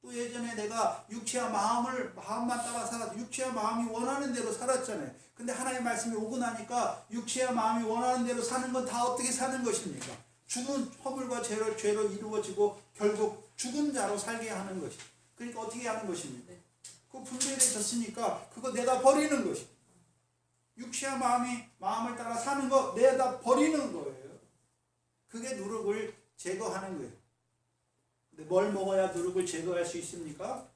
또 예전에 내가 육체와 마음만 따라 살았죠. 육체와 마음이 원하는 대로 살았잖아요. 근데 하나님의 말씀이 오고 나니까 육체와 마음이 원하는 대로 사는 건 다 어떻게 사는 것입니까? 죽은 허물과 죄로 이루어지고 결국 죽은 자로 살게 하는 것이. 그러니까 어떻게 하는 것입니까? 그 분별해졌으니까 그거 내다 버리는 것이. 육체와 마음을 따라 사는 거 내다 버리는 거예요. 그게 누룩을 제거하는 거예요. 근데 뭘 먹어야 누룩을 제거할 수 있습니까?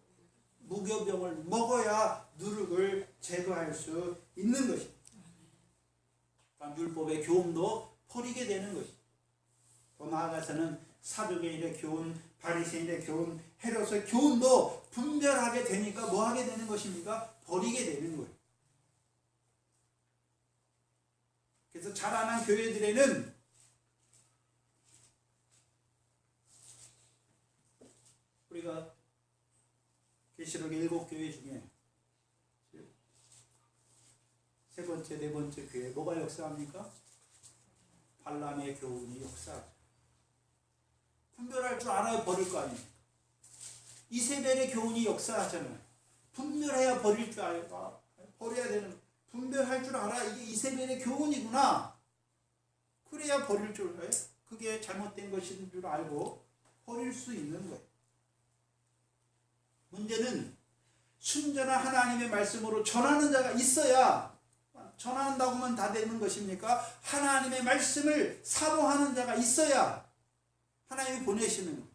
무교병을 먹어야 누룩을 제거할 수 있는 것입니다. 율법의 교훈도 버리게 되는 것입니다. 더 나아가서는 사두개인의 교훈, 바리새인의 교훈, 헤롯의 교훈도 분별하게 되니까 뭐 하게 되는 것입니까? 버리게 되는 거예요. 그래서 자라난 교회들에는 우리가 계시록 7교회 중에 세 번째, 네 번째 교회 뭐가 역사합니까? 발람의 교훈이 역사하죠. 분별할 줄 알아야 버릴 거 아닙니까? 이세벨의 교훈이 역사하잖아요. 분별해야 버릴 줄 알아. 버려야 되는, 분별할 줄 알아. 이게 이세벨의 교훈이구나. 그래야 버릴 줄 알아요. 그게 잘못된 것인 줄 알고 버릴 수 있는 거예요. 문제는 순전한 하나님의 말씀으로 전하는 자가 있어야, 전한다고만 다 되는 것입니까? 하나님의 말씀을 사모하는 자가 있어야 하나님이 보내시는 거예요.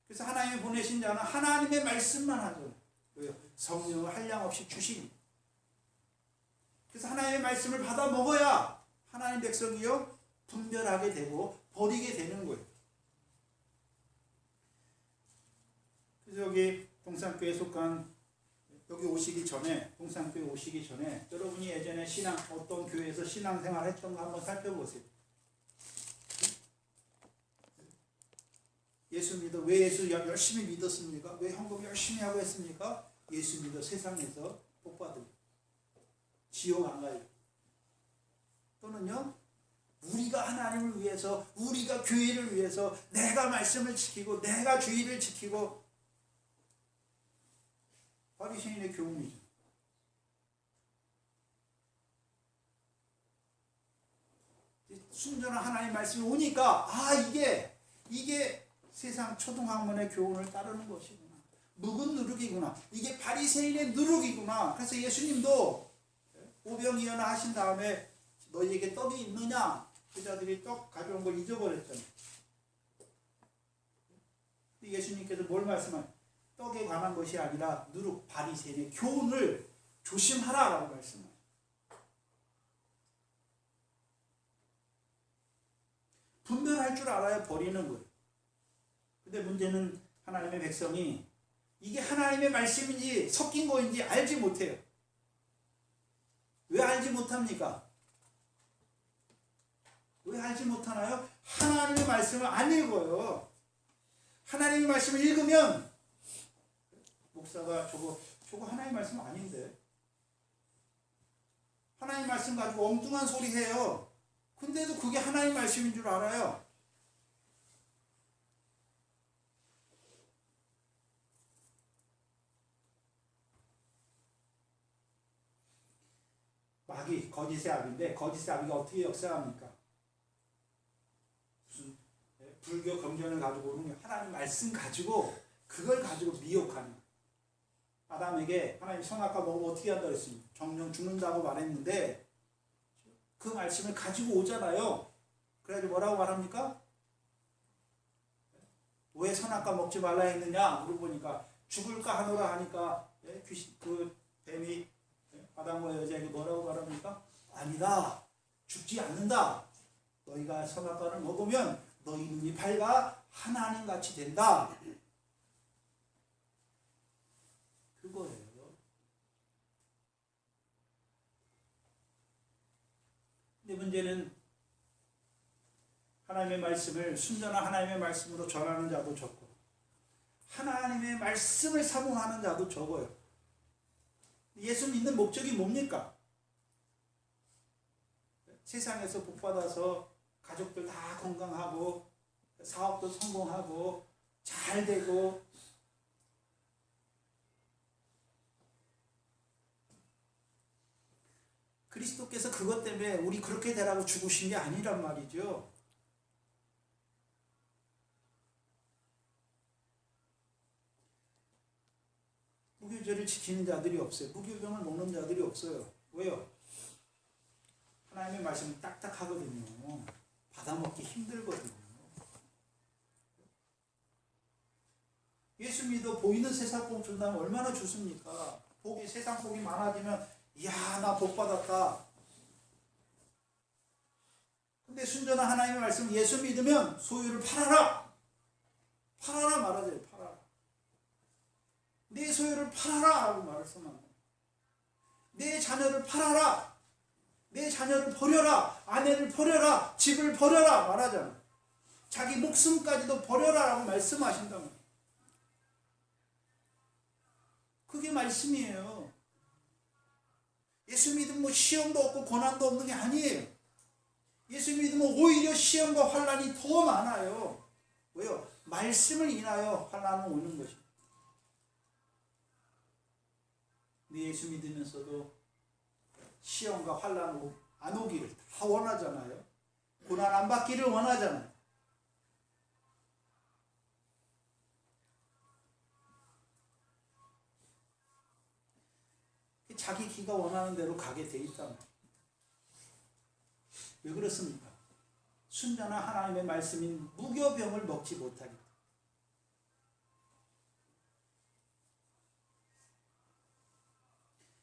그래서 하나님이 보내신 자는 하나님의 말씀만 하죠. 왜요? 성령을 한량없이 주시니. 그래서 하나님의 말씀을 받아 먹어야 하나님 백성이요 분별하게 되고 버리게 되는 거예요. 그래서 여기 동산교회 속한, 여기 오시기 전에, 동산교회 오시기 전에 여러분이 예전에 신앙, 어떤 교회에서 신앙생활 했던 거 한번 살펴보세요. 예수 믿어. 왜 예수 열심히 믿었습니까? 왜 헌금 열심히 하고 했습니까? 예수 믿어 세상에서 복 받으면 지옥 안 가요. 또는요, 우리가 하나님을 위해서, 우리가 교회를 위해서 내가 말씀을 지키고 내가 주의를 지키고, 바리새인의 교훈이죠. 순전한 하나님 말씀이 오니까 이게 세상 초등학문의 교훈을 따르는 것이구나. 묵은 누룩이구나. 이게 바리새인의 누룩이구나. 그래서 예수님도 오병이어나 하신 다음에 너희에게 떡이 있느냐? 그자들이 떡 가져온 걸 잊어버렸잖아요. 예수님께서 뭘 말씀하세요? 떡에 관한 것이 아니라 누룩, 바리새인의 교훈을 조심하라라고 말씀하세요. 분별할 줄 알아야 버리는 거예요. 근데 문제는 하나님의 백성이 이게 하나님의 말씀인지 섞인 거인지 알지 못해요. 왜 알지 못합니까? 왜 알지 못하나요? 하나님의 말씀을 안 읽어요. 하나님의 말씀을 읽으면 목사가 저거 하나님의 말씀 아닌데, 하나님의 말씀 가지고 엉뚱한 소리 해요. 근데도 그게 하나님의 말씀인 줄 알아요. 마귀, 거짓의 아비인데, 거짓의 아비가 어떻게 역사합니까? 무슨 불교 경전을 가지고 오는 게 하나님 말씀 가지고 그걸 가지고 미혹하는 거예요. 아담에게 하나님 선악과 먹으면 어떻게 한다고 했습니까? 정령 죽는다고 말했는데 그 말씀을 가지고 오잖아요. 그래가지고 뭐라고 말합니까? 왜 선악과 먹지 말라 했느냐 물어보니까 죽을까 하노라 하니까 그 뱀이 아담과 여자에게 뭐라고 말합니까? 아니다. 죽지 않는다. 너희가 선악과를 먹으면 너희 눈이 밝아 하나님같이 된다. 그거예요. 근데 문제는 하나님의 말씀을 순전한 하나님의 말씀으로 전하는 자도 적고 하나님의 말씀을 사모하는 자도 적어요. 예수 믿는 목적이 뭡니까? 세상에서 복받아서 가족들 다 건강하고 사업도 성공하고 잘 되고 그리스도께서 그것 때문에 우리 그렇게 되라고 죽으신 게 아니란 말이죠. 무교절을 지키는 자들이 없어요. 무교병을 먹는 자들이 없어요. 왜요? 하나님의 말씀은 딱딱하거든요. 받아먹기 힘들거든요. 예수 믿어 보이는 세상 복 준다면 얼마나 좋습니까? 세상 복이 많아지면 이야 나 복 받았다. 근데 순전한 하나님의 말씀, 예수 믿으면 소유를 팔아라. 팔아라 말하세요. 팔아라. 내 소유를 팔아라 하고 말을 써만. 내 자녀를 팔아라. 내 자녀를 버려라. 아내를 버려라. 집을 버려라 말하잖아. 자기 목숨까지도 버려라 라고 말씀하신단 말이에요. 그게 말씀이에요. 예수 믿으면 뭐 시험도 없고 고난도 없는 게 아니에요. 예수 믿으면 오히려 시험과 환난이 더 많아요. 왜요? 말씀을 인하여 환난은 오는 것입니다. 근데 예수 믿으면서도 시험과 환난 안 오기를 다 원하잖아요. 고난 안 받기를 원하잖아요. 자기 기가 원하는 대로 가게 돼 있단 말이에요. 왜 그렇습니까? 순전한 하나님의 말씀인 무교병을 먹지 못하기.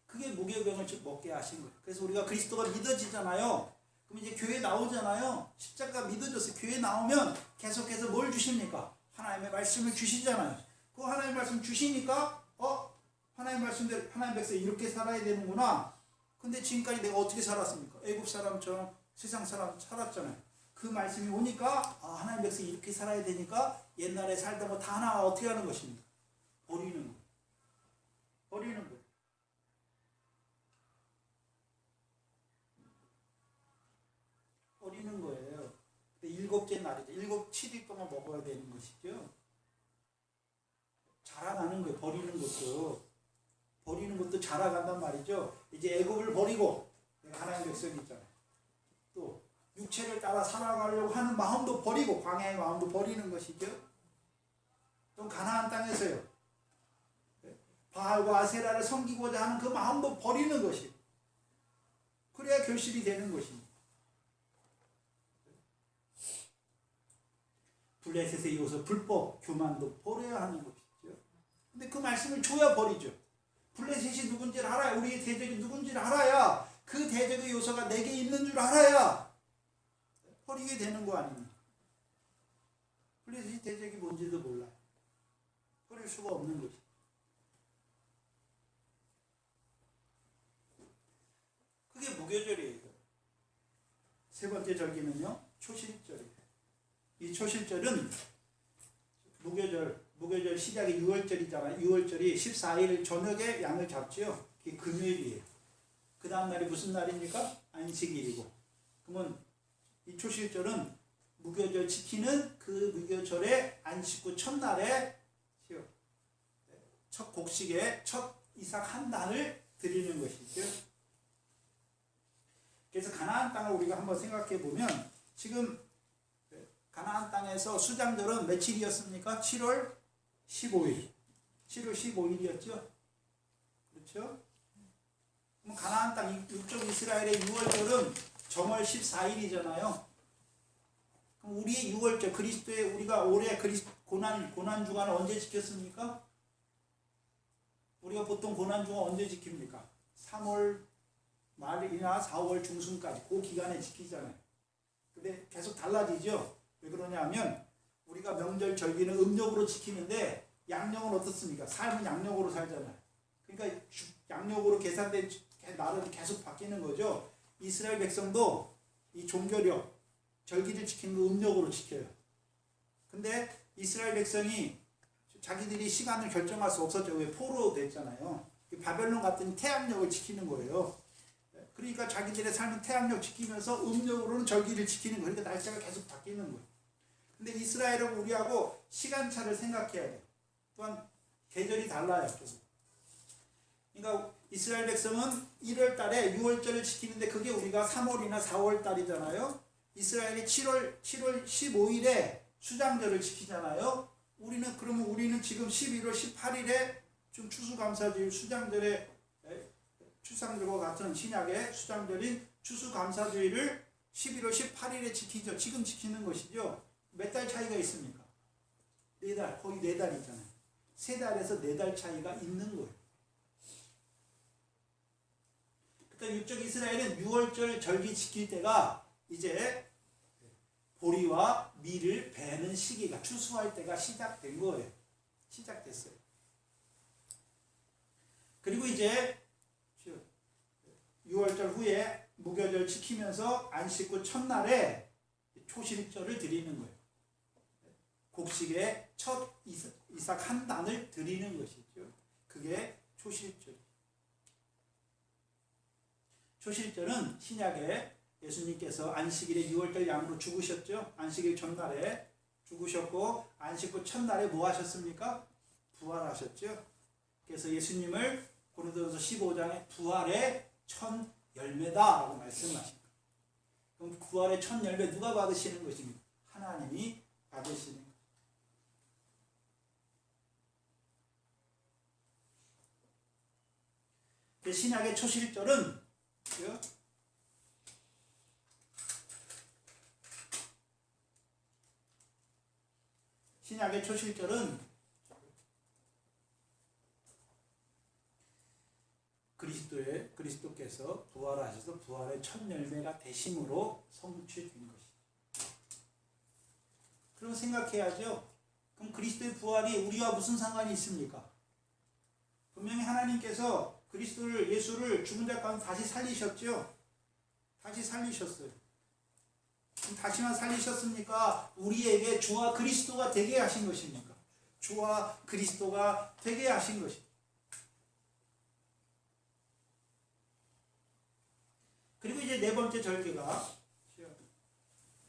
그게 무교병을 먹게 하신 거예요. 그래서 우리가 그리스도가 믿어지잖아요. 그럼 이제 교회 나오잖아요. 십자가 믿어져서 교회 나오면 계속해서 뭘 주십니까? 하나님의 말씀을 주시잖아요. 그 하나님의 말씀 주시니까 하나님 말씀대로 하나님 백성 이렇게 살아야 되는구나. 근데 지금까지 내가 어떻게 살았습니까? 애국 사람처럼 세상 사람 살았잖아요. 그 말씀이 오니까 하나님 백성이 이렇게 살아야 되니까 옛날에 살던 거 다 하나 어떻게 하는 것입니까? 버리는 거예요. 버리는 거예요. 버리는 거예요. 일곱째 날이죠. 7일 동안 먹어야 되는 것이죠. 자라나는 거예요. 버리는 것도 자라간단 말이죠. 이제 애굽을 버리고 하나님 백성이 있잖아요. 또 육체를 따라 살아가려고 하는 마음도 버리고 광야의 마음도 버리는 것이죠. 또 가나안 땅에서요. 바알과 아세라를 섬기고자 하는 그 마음도 버리는 것이고 그래야 결실이 되는 것입니다. 블레셋에 이어서 불법 교만도 버려야 하는 것이죠. 근데 그 말씀을 줘야 버리죠. 블레셋이 누군지를 알아야, 우리의 대적이 누군지를 알아야, 그 대적의 요소가 내게 있는 줄 알아야 버리게 되는 거 아닙니까? 블레셋이 대적이 뭔지도 몰라요. 버릴 수가 없는 거지. 그게 무교절이에요. 세 번째 절기는요, 초실절이에요. 이 초실절은 무교절 시작이 6월절이잖아요. 6월절이 14일 저녁에 양을 잡지요. 그게 금요일이에요. 그 다음 날이 무슨 날입니까? 안식일이고. 그러면 이 초실절은 무교절 지키는 그 무교절의 안식 후 첫날에 첫 곡식에 첫 이삭 한 단을 드리는 것이죠. 그래서 가나안 땅을 우리가 한번 생각해 보면 지금 가나안 땅에서 수장절은 며칠이었습니까? 7월 15일. 7월 15일이었죠? 그렇죠? 그럼 가나안 땅 북쪽 이스라엘의 6월절은 정월 14일이잖아요. 그럼 우리의 6월절, 그리스도의 우리가 올해 고난 주간을 언제 지켰습니까? 우리가 보통 고난 주간 언제 지킵니까? 3월 말이나 4월 중순까지 그 기간에 지키잖아요. 근데 계속 달라지죠? 왜 그러냐 하면 우리가 명절 절기는 음력으로 지키는데 양력은 어떻습니까? 삶은 양력으로 살잖아요. 그러니까 양력으로 계산된 날은 계속 바뀌는 거죠. 이스라엘 백성도 이 종교력, 절기를 지키는 거 음력으로 지켜요. 근데 이스라엘 백성이 자기들이 시간을 결정할 수 없었죠. 왜? 포로 됐잖아요. 바벨론 같은 태양력을 지키는 거예요. 그러니까 자기들의 삶은 태양력 지키면서 음력으로는 절기를 지키는 거예요. 그러니까 날짜가 계속 바뀌는 거예요. 근데 이스라엘하고 우리하고 시간차를 생각해야 돼요. 또한 계절이 달라요. 조금. 그러니까 이스라엘 백성은 1월 달에 6월절을 지키는데 그게 우리가 3월이나 4월 달이잖아요. 이스라엘이 7월 15일에 수장절을 지키잖아요. 우리는 지금 11월 18일에 좀 추수감사주일 수장절에 추상절과 같은 신약의 수장절인 추수감사주일을 11월 18일에 지키죠. 지금 지키는 것이죠. 몇 달 차이가 있습니까? 4달, 거의 4달 있잖아요. 3달에서 4달 차이가 있는 거예요. 그러니까 육적 이스라엘은 6월절 절기 지킬 때가 이제 보리와 밀을 베는 시기가 추수할 때가 시작된 거예요. 시작됐어요. 그리고 이제 6월절 후에 무교절 지키면서 안식 후 첫날에 초실절을 드리는 거예요. 곡식의 첫 이삭 한 단을 드리는 것이죠. 그게 초실절. 초실절은 신약에 예수님께서 안식일에 6월절 양으로 죽으셨죠. 안식일 전날에 죽으셨고 안식 후 첫날에 뭐 하셨습니까? 부활하셨죠. 그래서 예수님을 고린도전서 15장에 부활의 첫 열매다라고 말씀하십니다. 그럼 부활의 첫 열매 누가 받으시는 것입니까? 하나님이 받으시는 것입니다. 신약의 초실절은 신약의 초실절은 그리스도께서 부활하셔서 부활의 첫 열매가 되심으로 성취된 것이죠. 그럼 생각해야죠. 그럼 그리스도의 부활이 우리와 무슨 상관이 있습니까? 분명히 하나님께서 예수를 죽은 자 가운데 다시 살리셨죠. 다시 살리셨어요. 그럼 다시만 살리셨습니까? 우리에게 주와 그리스도가 되게 하신 것입니까? 주와 그리스도가 되게 하신 것입니다. 그리고 이제 네 번째 절기가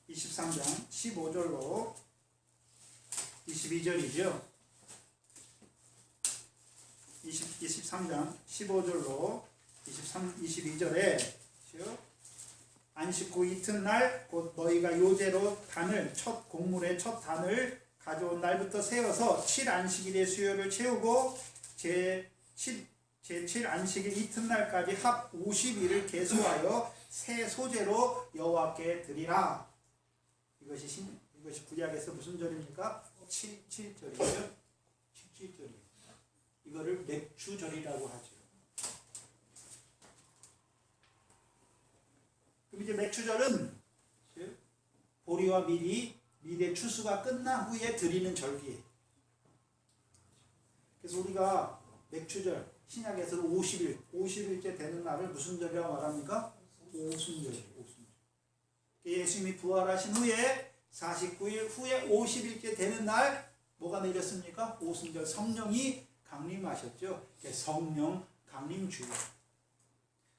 23장 15절로 22절이죠. 23장 15절로 22절에 안식 후 이튿날 곧 너희가 요제로 단을 첫 곡물의 첫 단을 가져온 날부터 세어서 7안식일의 수요를 채우고 제7 안식일 이튿날까지 합 50일을 계수하여 새 소재로 여호와께 드리라. 이것이 구약에서 무슨 절입니까? 7절이죠. 7절이에요. 이거를 맥주절이라고 하죠. 그럼 이제 맥주절은 보리와 밀의 추수가 끝난 후에 드리는 절기예요. 그래서 우리가 맥주절, 신약에서는 50일째 되는 날을 무슨 절이라고 말합니까? 오순절이에요. 오순절. 예수님이 부활하신 후에 49일 후에 50일째 되는 날 뭐가 내렸습니까? 오순절. 성령이 강림하셨죠. 성령 강림주의.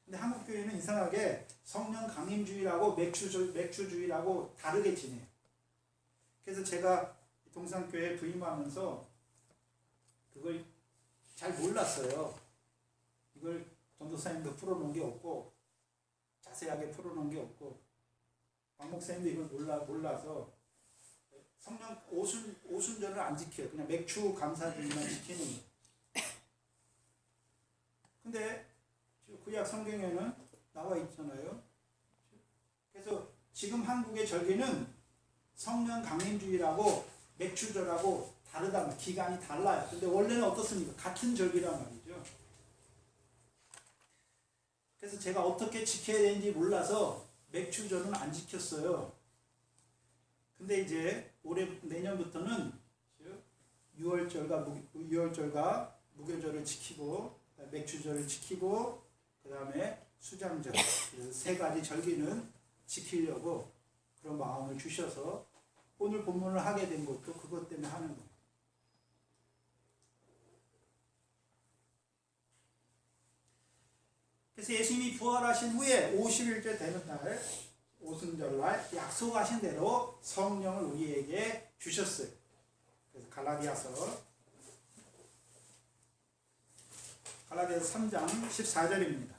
근데 한국교회는 이상하게 성령 강림주의라고 맥주주의라고 다르게 지내요. 그래서 제가 동산교회에 부임하면서 그걸 잘 몰랐어요. 이걸 전도사님도 풀어놓은 게 없고 자세하게 풀어놓은 게 없고 박 목사님도 이걸 몰라서 성령 오순절을 안 지켜요. 그냥 맥주 감사주의만 지키는 거예요. 근데 구약 성경에는 나와 있잖아요. 그래서 지금 한국의 절기는 성령 강림주의라고 맥주절하고 다르다. 기간이 달라요. 근데 원래는 어떻습니까? 같은 절기란 말이죠. 그래서 제가 어떻게 지켜야 되는지 몰라서 맥주절은 안 지켰어요. 근데 이제 내년부터는 6월절과 무교절을 지키고 맥주절을 지키고 그 다음에 수장절 세 가지 절기는 지키려고 그런 마음을 주셔서 오늘 본문을 하게 된 것도 그것 때문에 하는 거예요. 그래서 예수님이 부활하신 후에 50일째 되는 날 오순절날 약속하신 대로 성령을 우리에게 주셨어요. 그래서 갈라디아서 3장 14절입니다.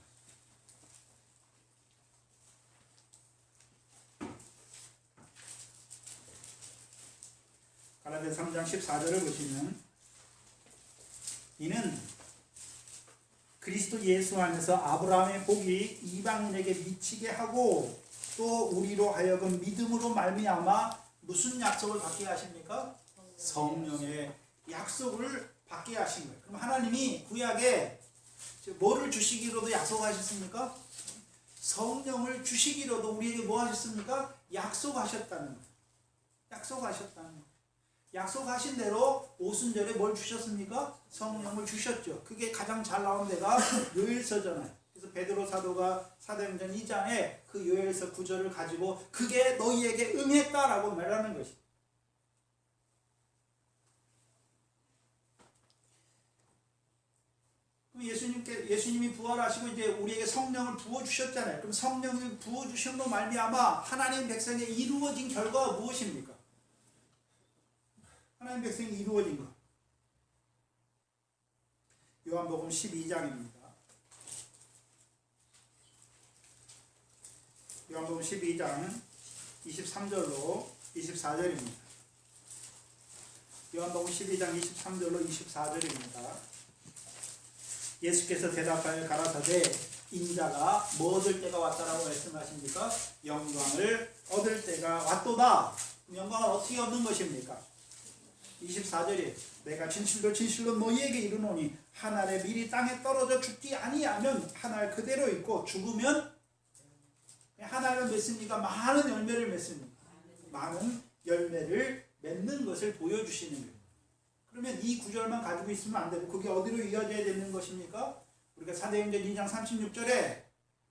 갈라디아서 3장 14절을 보시면 이는 그리스도 예수 안에서 아브라함의 복이 이방인에게 미치게 하고 또 우리로 하여금 믿음으로 말미암아 무슨 약속을 받게 하십니까? 성령의 약속을 받게 하신 거예요. 그럼 하나님이 구약에 뭐를 주시기로도 약속하셨습니까? 성령을 주시기로도 우리에게 뭐 하셨습니까? 약속하셨다는 거예요. 약속하셨다는 거예요. 약속하신 대로 오순절에 뭘 주셨습니까? 성령을 주셨죠. 그게 가장 잘 나온 데가 요엘서잖아요. 그래서 베드로 사도가 사도행전 2장에 그 요엘서 구절을 가지고 그게 너희에게 응했다라고 말하는 것입니다. 예수님이 부활하시고 이제 우리에게 성령을 부어 주셨잖아요. 그럼 성령을 부어 주심으로 말미암아 하나님 백성에 이루어진 결과가 무엇입니까? 하나님 백성이 이루어진 것. 요한복음 12장입니다. 요한복음 12장 23절로 24절입니다. 요한복음 12장 23절로 24절입니다. 예수께서 대답하여 가라사대 인자가 뭐 얻을 때가 왔다라고 말씀하십니까? 영광을 얻을 때가 왔도다. 영광을 어떻게 얻는 것입니까? 24절에 내가 진실로 진실로 너희에게 이르노니 한 알의 밀이 땅에 떨어져 죽지 아니하면 한 알 그대로 있고 죽으면 한 알은 맺습니까? 많은 열매를 맺습니다. 많은 열매를 맺는 것을 보여주시는 거예요. 그러면 이 구절만 가지고 있으면 안 되고 그게 어디로 이어져야 되는 것입니까? 우리가 사도행전 2장 36절에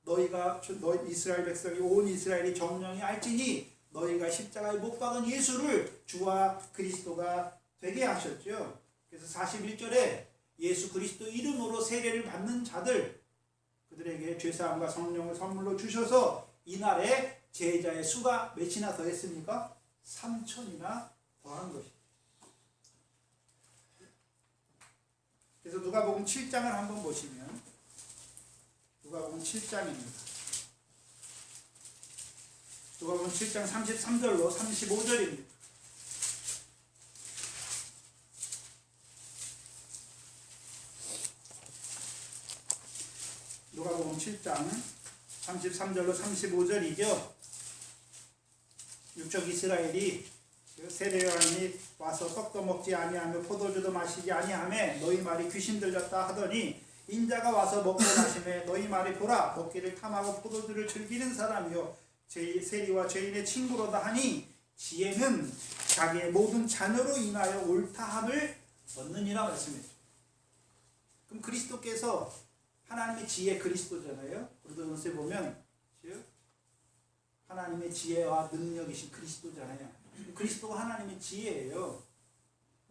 너희가 이스라엘 백성이 온 이스라엘이 정령이 알지니 너희가 십자가에 못 박은 예수를 주와 그리스도가 되게 하셨죠. 그래서 41절에 예수 그리스도 이름으로 세례를 받는 자들 그들에게 죄사함과 성령을 선물로 주셔서 이날에 제자의 수가 몇이나 더했습니까? 3천이나 더한 것입니다. 그래서 누가복음 7장을 한번 보시면 누가복음 7장입니다. 누가복음 7장 33절로 35절입니다. 누가복음 7장 33절로 35절이죠. 육적 이스라엘이 세례 요한이 와서 떡도 먹지 아니하며 포도주도 마시지 아니하며 너희 말이 귀신 들렸다 하더니 인자가 와서 먹고 마시며 너희 말이 보라 먹기를 탐하고 포도주를 즐기는 사람이요 세리와 죄인의 친구로다 하니 지혜는 자기의 모든 자녀로 인하여 옳다함을 얻느니라 말씀했죠. 그럼 그리스도께서 하나님의 지혜 그리스도잖아요. 고린도전서에 보면 하나님의 지혜와 능력이신 그리스도잖아요. 그리스도가 하나님의 지혜예요.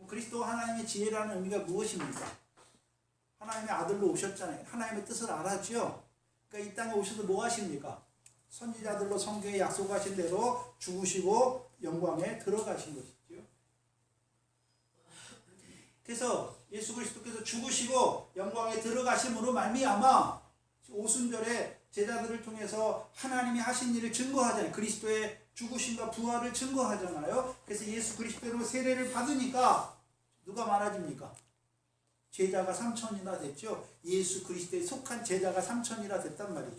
그리스도가 하나님의 지혜라는 의미가 무엇입니까? 하나님의 아들로 오셨잖아요. 하나님의 뜻을 알았죠. 그러니까 이 땅에 오셔서 뭐 하십니까? 선지자들로 성경에 약속하신 대로 죽으시고 영광에 들어가신 것이죠. 그래서 예수 그리스도께서 죽으시고 영광에 들어가심으로 말미암아 오순절에 제자들을 통해서 하나님이 하신 일을 증거하잖아요. 그리스도의 죽으심과 부활을 증거하잖아요. 그래서 예수 그리스도로 세례를 받으니까 누가 많아집니까? 제자가 3천이나 됐죠. 예수 그리스도에 속한 제자가 3천이나 됐단 말이죠.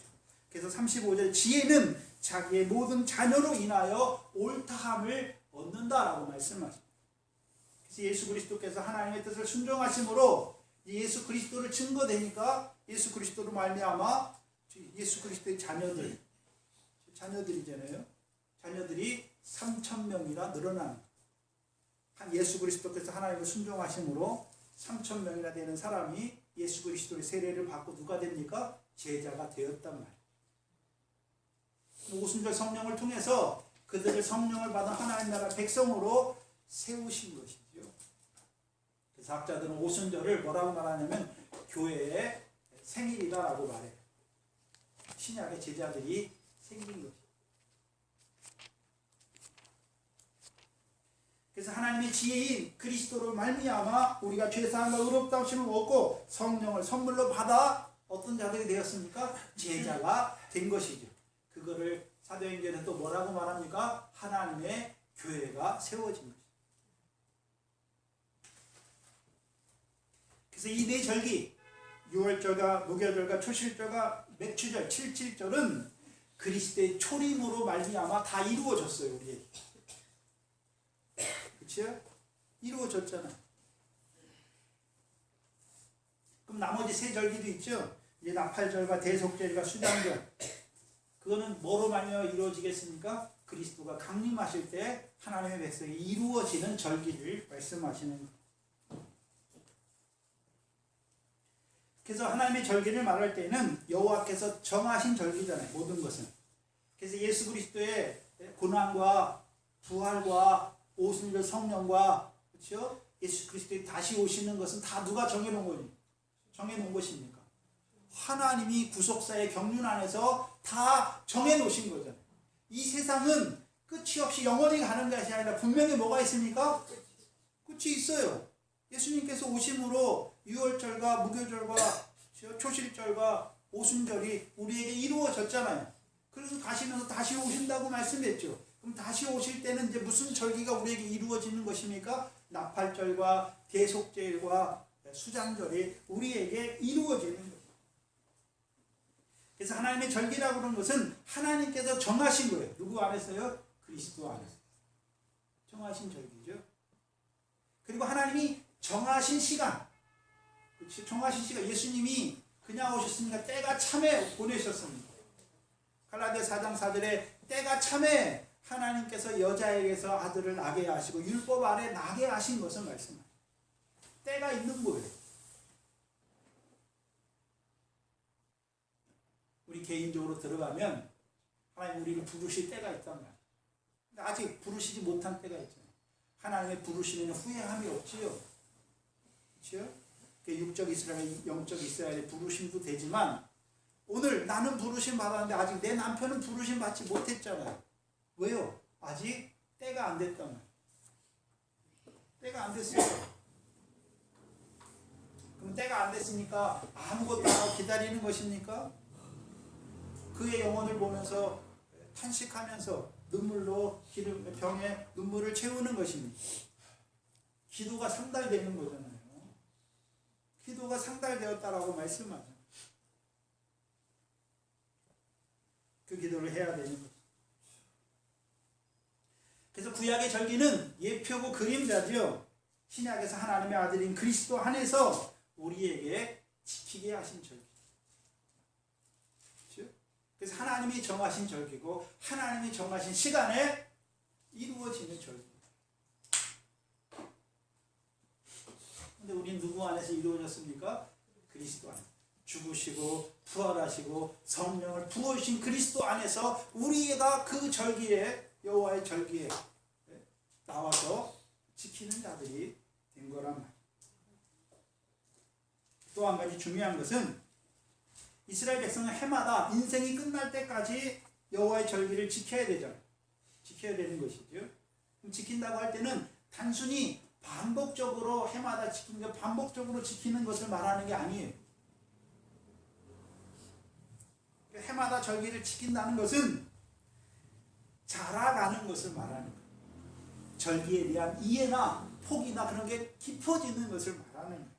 그래서 35절 지혜는 자기의 모든 자녀로 인하여 옳다함을 얻는다라고 말씀하십니다. 그래서 예수 그리스도께서 하나님의 뜻을 순종하심으로 예수 그리스도를 증거되니까 예수 그리스도로 말미암아 예수 그리스도의 자녀들이잖아요. 자녀들이 3,000명이나 늘어난 예수 그리스도께서 하나님을 순종하심으로 3,000명이나 되는 사람이 예수 그리스도의 세례를 받고 누가 됩니까? 제자가 되었단 말이에요. 오순절 성령을 통해서 그들을 성령을 받은 하나님 나라 백성으로 세우신 것이죠. 그래서 학자들은 오순절을 뭐라고 말하냐면 교회의 생일이다라고 말해요. 신약의 제자들이 생긴 것이죠. 그래서 하나님의 지혜인 그리스도로 말미암아 우리가 죄사함과 의롭다하심을 얻고 성령을 선물로 받아 어떤 자들이 되었습니까? 제자가 된 것이죠. 그거를 사도행전에 또 뭐라고 말합니까? 하나님의 교회가 세워진 것이죠. 그래서 이 네 절기 유월절과 무교절과 초실절과 맥추절, 칠칠절은 그리스도의 초림으로 말미암아 다 이루어졌어요. 우리에게. 그렇죠? 이루어졌잖아요. 그럼 나머지 세 절기도 있죠. 이제 나팔절과 대속절과 수장절. 그거는 뭐로 말미암아 이루어지겠습니까? 그리스도가 강림하실 때 하나님의 백성이 이루어지는 절기를 말씀하시는 거예요. 그래서 하나님의 절기를 말할 때는 여호와께서 정하신 절기잖아요. 모든 것은. 그래서 예수 그리스도의 고난과 부활과 오순절 성령과 그렇죠? 예수 그리스도의 다시 오시는 것은 다 누가 정해놓은 거니? 정해놓은 것입니까? 하나님이 구속사의 경륜 안에서 다 정해놓으신 거잖아요. 이 세상은 끝이 없이 영원히 가는 것이 아니라 분명히 뭐가 있습니까? 끝이 있어요. 예수님께서 오심으로 유월절과 무교절과 초실절과 오순절이 우리에게 이루어졌잖아요. 그래서 가시면서 다시 오신다고 말씀했죠. 그럼 다시 오실 때는 이제 무슨 절기가 우리에게 이루어지는 것입니까? 나팔절과 대속절과 수장절이 우리에게 이루어지는 거예요. 그래서 하나님의 절기라고 하는 것은 하나님께서 정하신 거예요. 누구 안에서요? 그리스도 안에서. 정하신 절기죠. 그리고 하나님이 정하신 시간. 그렇죠? 정하신 시간. 예수님이 그냥 오셨으니까 때가 참에 보내셨습니다. 갈라디아 4장 4절에 때가 참에 하나님께서 여자에게서 아들을 낳게 하시고 율법 아래 나게 하신 것을 말씀합니다. 때가 있는 거예요. 우리 개인적으로 들어가면 하나님 우리를 부르실 때가 있단 말이에요. 근데 아직 부르시지 못한 때가 있잖아요. 하나님의 부르시면 후회함이 없지요. 그렇죠? 육적 이스라엘, 영적 이스라엘의 부르심도 되지만 오늘 나는 부르심 받았는데 아직 내 남편은 부르심 받지 못했잖아요. 왜요? 아직 때가 안 됐단 말이에요. 때가 안 됐어요. 그럼 때가 안 됐으니까 아무것도 안 하고 기다리는 것입니까? 그의 영혼을 보면서 탄식하면서 눈물로 병에 눈물을 채우는 것입니다. 기도가 상달되는 거잖아요. 기도가 상달되었다라고 말씀하죠. 그 기도를 해야 되는 거죠. 그래서 구약의 절기는 예표고 그림자죠. 신약에서 하나님의 아들인 그리스도 안에서 우리에게 지키게 하신 절기. 그렇죠? 그래서 하나님이 정하신 절기고 하나님이 정하신 시간에 이루어지는 절기. 근데 우리는 누구 안에서 이루어졌습니까? 그리스도 안에. 죽으시고 부활하시고 성령을 부어주신 그리스도 안에서 우리가 그 절기에 여호와의 절기에 나와서 지키는 자들이 된 거란 말이에요. 또 한 가지 중요한 것은 이스라엘 백성은 해마다 인생이 끝날 때까지 여호와의 절기를 지켜야 되잖아요. 지켜야 되는 것이죠. 지킨다고 할 때는 단순히 반복적으로 해마다 지키는 것, 반복적으로 지키는 것을 말하는 게 아니에요. 해마다 절기를 지킨다는 것은 자라가는 것을 말하는 거예요. 절기에 대한 이해나 폭이나 그런 게 깊어지는 것을 말하는 거예요.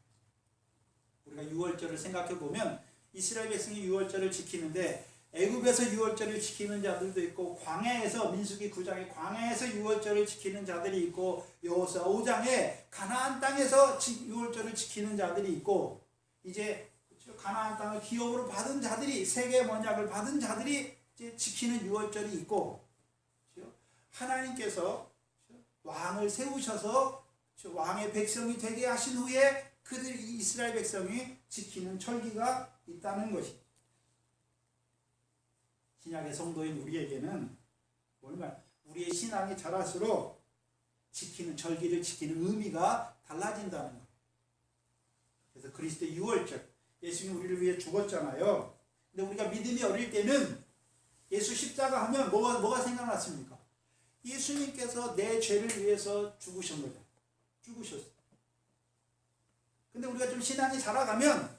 우리가 유월절을 생각해 보면 이스라엘 백성이 유월절을 지키는데 애굽에서 유월절을 지키는 자들도 있고 광야에서 민수기 9장에 광야에서 유월절을 지키는 자들이 있고 여호수아 5장에 가나안 땅에서 유월절을 지키는 자들이 있고 이제 가나안 땅을 기업으로 받은 자들이 세계 언약을 받은 자들이 이제 지키는 유월절이 있고 하나님께서 왕을 세우셔서 왕의 백성이 되게 하신 후에 그들 이스라엘 백성이 지키는 절기가 있다는 것입니다. 신약의 성도인 우리에게는 우리의 신앙이 자랄수록 지키는 절기를 지키는 의미가 달라진다는 거예요. 그래서 그리스도의 유월절, 예수님이 우리를 위해 죽었잖아요. 근데 우리가 믿음이 어릴 때는 예수 십자가 하면 뭐가 생각났습니까? 예수님께서 내 죄를 위해서 죽으신 거죠. 죽으셨어요. 근데 우리가 좀 신앙이 자라가면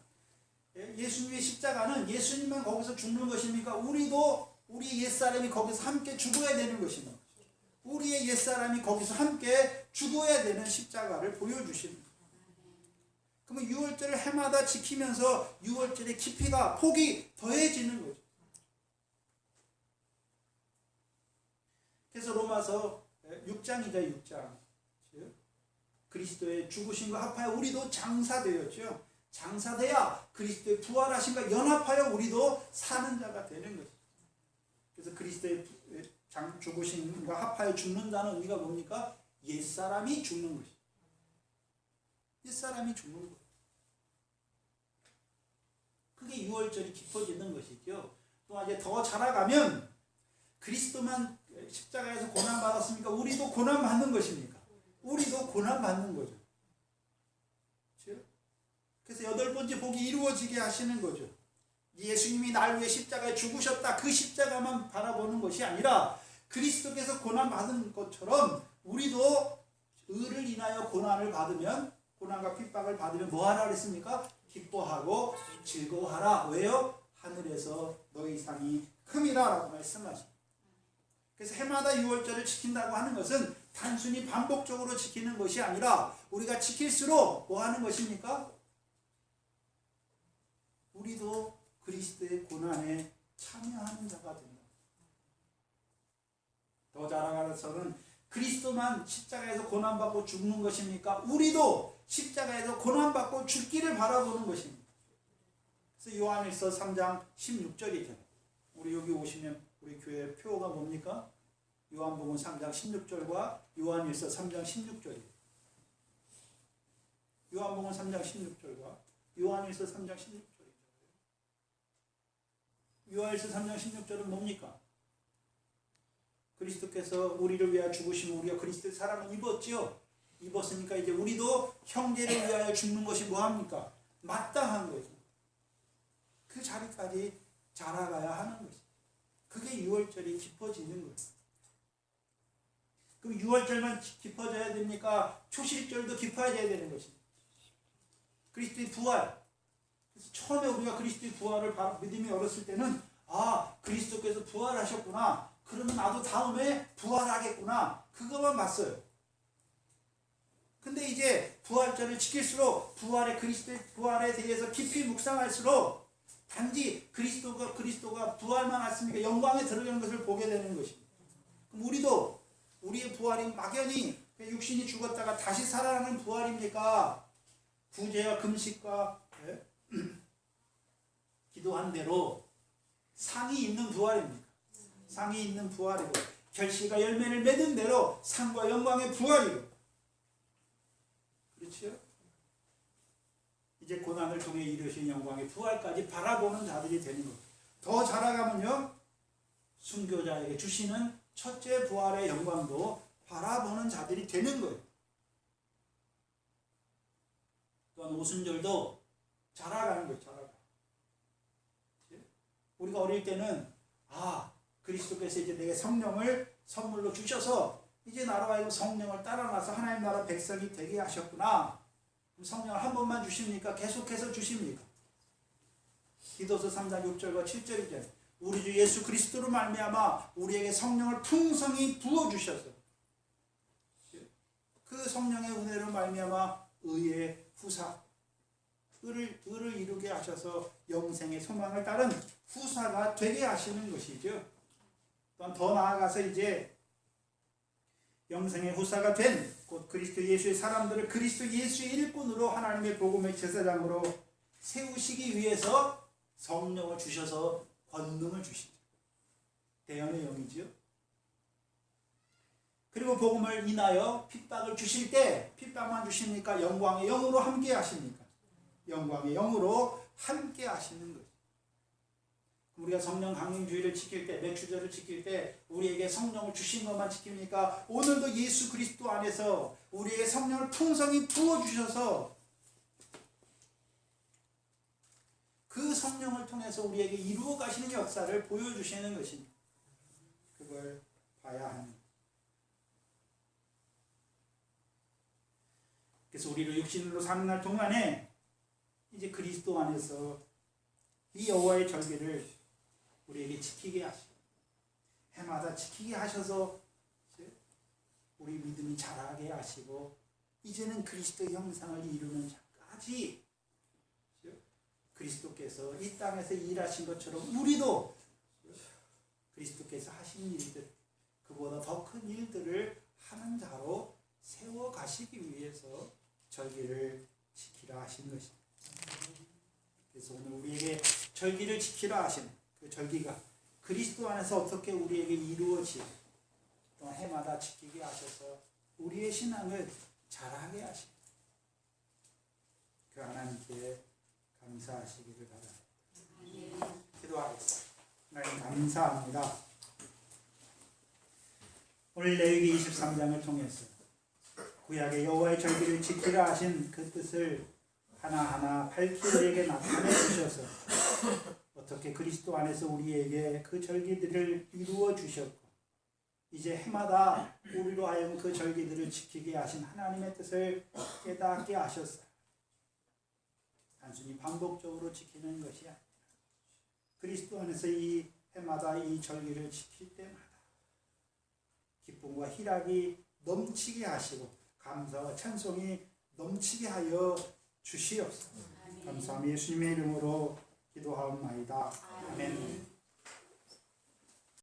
예수님의 십자가는 예수님만 거기서 죽는 것입니까? 우리도 우리의 옛사람이 거기서 함께 죽어야 되는 것입니다. 우리의 옛사람이 거기서 함께 죽어야 되는 십자가를 보여주시는 거예요. 그러면 유월절을 해마다 지키면서 유월절의 깊이가 폭이 더해지는 거죠. 그래서 로마서 6장이죠. 6장. 그리스도의 죽으심과 합하여 우리도 장사되었죠. 장사돼야 그리스도의 부활하심과 연합하여 우리도 사는 자가 되는 거죠. 그리스도의 죽으심과 합하여 죽는다는 의미가 뭡니까? 옛사람이 죽는 것이. 옛사람이 죽는 거예요. 그게 유월절이 깊어지는 것이죠. 또 이제 더 자라가면 그리스도만 십자가에서 고난받았습니까? 우리도 고난받는 것입니까? 우리도 고난받는 거죠. 그렇죠? 그래서 여덟 번째 복이 이루어지게 하시는 거죠. 예수님이 날 위해 십자가에 죽으셨다. 그 십자가만 바라보는 것이 아니라 그리스도께서 고난받은 것처럼 우리도 의를 인하여 고난을 받으면, 고난과 핍박을 받으면 뭐하라 그랬습니까? 기뻐하고 즐거워하라. 왜요? 하늘에서 너희 상이 큼이라 라고 말씀하십니다. 그래서 해마다 유월절을 지킨다고 하는 것은 단순히 반복적으로 지키는 것이 아니라 우리가 지킬수록 뭐 하는 것입니까? 우리도 그리스도의 고난에 참여하는 자가 된다. 더 자라가서는 그리스도만 십자가에서 고난받고 죽는 것입니까? 우리도 십자가에서 고난받고 죽기를 바라보는 것입니다. 그래서 요한일서 3장 16절이죠. 우리 여기 오시면 우리 교회 표어가 뭡니까? 요한복음 3장 16절과 요한일서 3장 16절이에요. 요한복음 3장 16절과 요한일서 3장 16절이죠. 요한일서 3장 16절은 뭡니까? 그리스도께서 우리를 위하여 죽으시면 우리가 그리스도의 사랑을 입었지요. 입었으니까 이제 우리도 형제를 위하여 죽는 것이 뭐합니까? 마땅한 거죠. 그 자리까지 자라가야 하는 것이죠. 그게 유월절이 깊어지는 거예요. 그럼 유월절만 깊어져야 됩니까? 초실절도 깊어져야 되는 것입니다. 그리스도의 부활. 그래서 처음에 우리가 그리스도의 부활을 믿음이 어렸을 때는 아, 그리스도께서 부활하셨구나. 그러면 나도 다음에 부활하겠구나. 그것만 봤어요. 근데 이제 부활절을 지킬수록 그리스도의 부활에 대해서 깊이 묵상할수록 단지 그리스도가 부활만 했으니까 영광에 들어가는 것을 보게 되는 것입니다. 그럼 우리도 우리의 부활이 막연히 육신이 죽었다가 다시 살아나는 부활입니까? 구제와 금식과 기도한 대로 상이 있는 부활입니까? 상이 있는 부활이고 결실과 열매를 맺은 대로 상과 영광의 부활이고, 그렇죠? 이제 고난을 통해 이루신 영광의 부활까지 바라보는 자들이 되는 것. 더 자라가면요, 순교자에게 주시는 첫째 부활의 영광도 바라보는 자들이 되는 거예요. 또한 오순절도 자라가는 거예요. 자라가. 우리가 어릴 때는 그리스도께서 이제 내게 성령을 선물로 주셔서 이제 나로 하여금 성령을 따라나서 하나님 나라 백성이 되게 하셨구나. 그럼 성령을 한 번만 주십니까? 계속해서 주십니까? 디도서 3장 6절과 7절이죠. 우리 주 예수 그리스도로 말미암아 우리에게 성령을 풍성히 부어주셔서 그 성령의 은혜로 말미암아 의의 후사, 의를 이루게 하셔서 영생의 소망을 따른 후사가 되게 하시는 것이죠. 또한 더 나아가서 이제 영생의 후사가 된 곧 그리스도 예수의 사람들을 그리스도 예수의 일꾼으로 하나님의 복음의 제사장으로 세우시기 위해서 성령을 주셔서 권능을 주시죠. 대언의 영이지요. 그리고 복음을 인하여 핍박을 주실 때 핍박만 주십니까? 영광의 영으로 함께 하십니까? 영광의 영으로 함께 하시는 거죠. 우리가 성령 강림주의를 지킬 때, 맥주절을 지킬 때 우리에게 성령을 주신 것만 지킵니까? 오늘도 예수 그리스도 안에서 우리에게 성령을 풍성히 부어주셔서 그 성령을 통해서 우리에게 이루어 가시는 역사를 보여주시는 것입니다. 그걸 봐야 합니다. 그래서 우리를 육신으로 사는 날 동안에 이제 그리스도 안에서 이 여호와의 절기를 우리에게 지키게 하시고 해마다 지키게 하셔서 우리 믿음이 자라게 하시고 이제는 그리스도의 형상을 이루는 자까지 그리스도께서 이 땅에서 일하신 것처럼 우리도 그리스도께서 하신 일들, 그보다 더 큰 일들을 하는 자로 세워 가시기 위해서 절기를 지키라 하신 것입니다. 그래서 오늘 우리에게 절기를 지키라 하신 그 절기가 그리스도 안에서 어떻게 우리에게 이루어지고 또 해마다 지키게 하셔서 우리의 신앙을 자라게 하십니다. 그 하나님께 감사하시기를 바랍니다. 기도하겠습니다. 하나님 감사합니다. 오늘 레위기 23장을 통해서 구약의 여호와의 절기를 지키라 하신 그 뜻을 하나하나 밝히 우리에게 나타내 주셔서 어떻게 그리스도 안에서 우리에게 그 절기들을 이루어 주셨고 이제 해마다 우리로 하여금 그 절기들을 지키게 하신 하나님의 뜻을 깨닫게 하셨어요. 단순히 반복적으로 지키는 것이 아니라 그리스도 안에서 이 해마다 이 절기를 지킬 때마다 기쁨과 희락이 넘치게 하시고 감사와 찬송이 넘치게 하여 주시옵소서. 감사함이 예수님의 이름으로 기도하옵나이다. 아멘.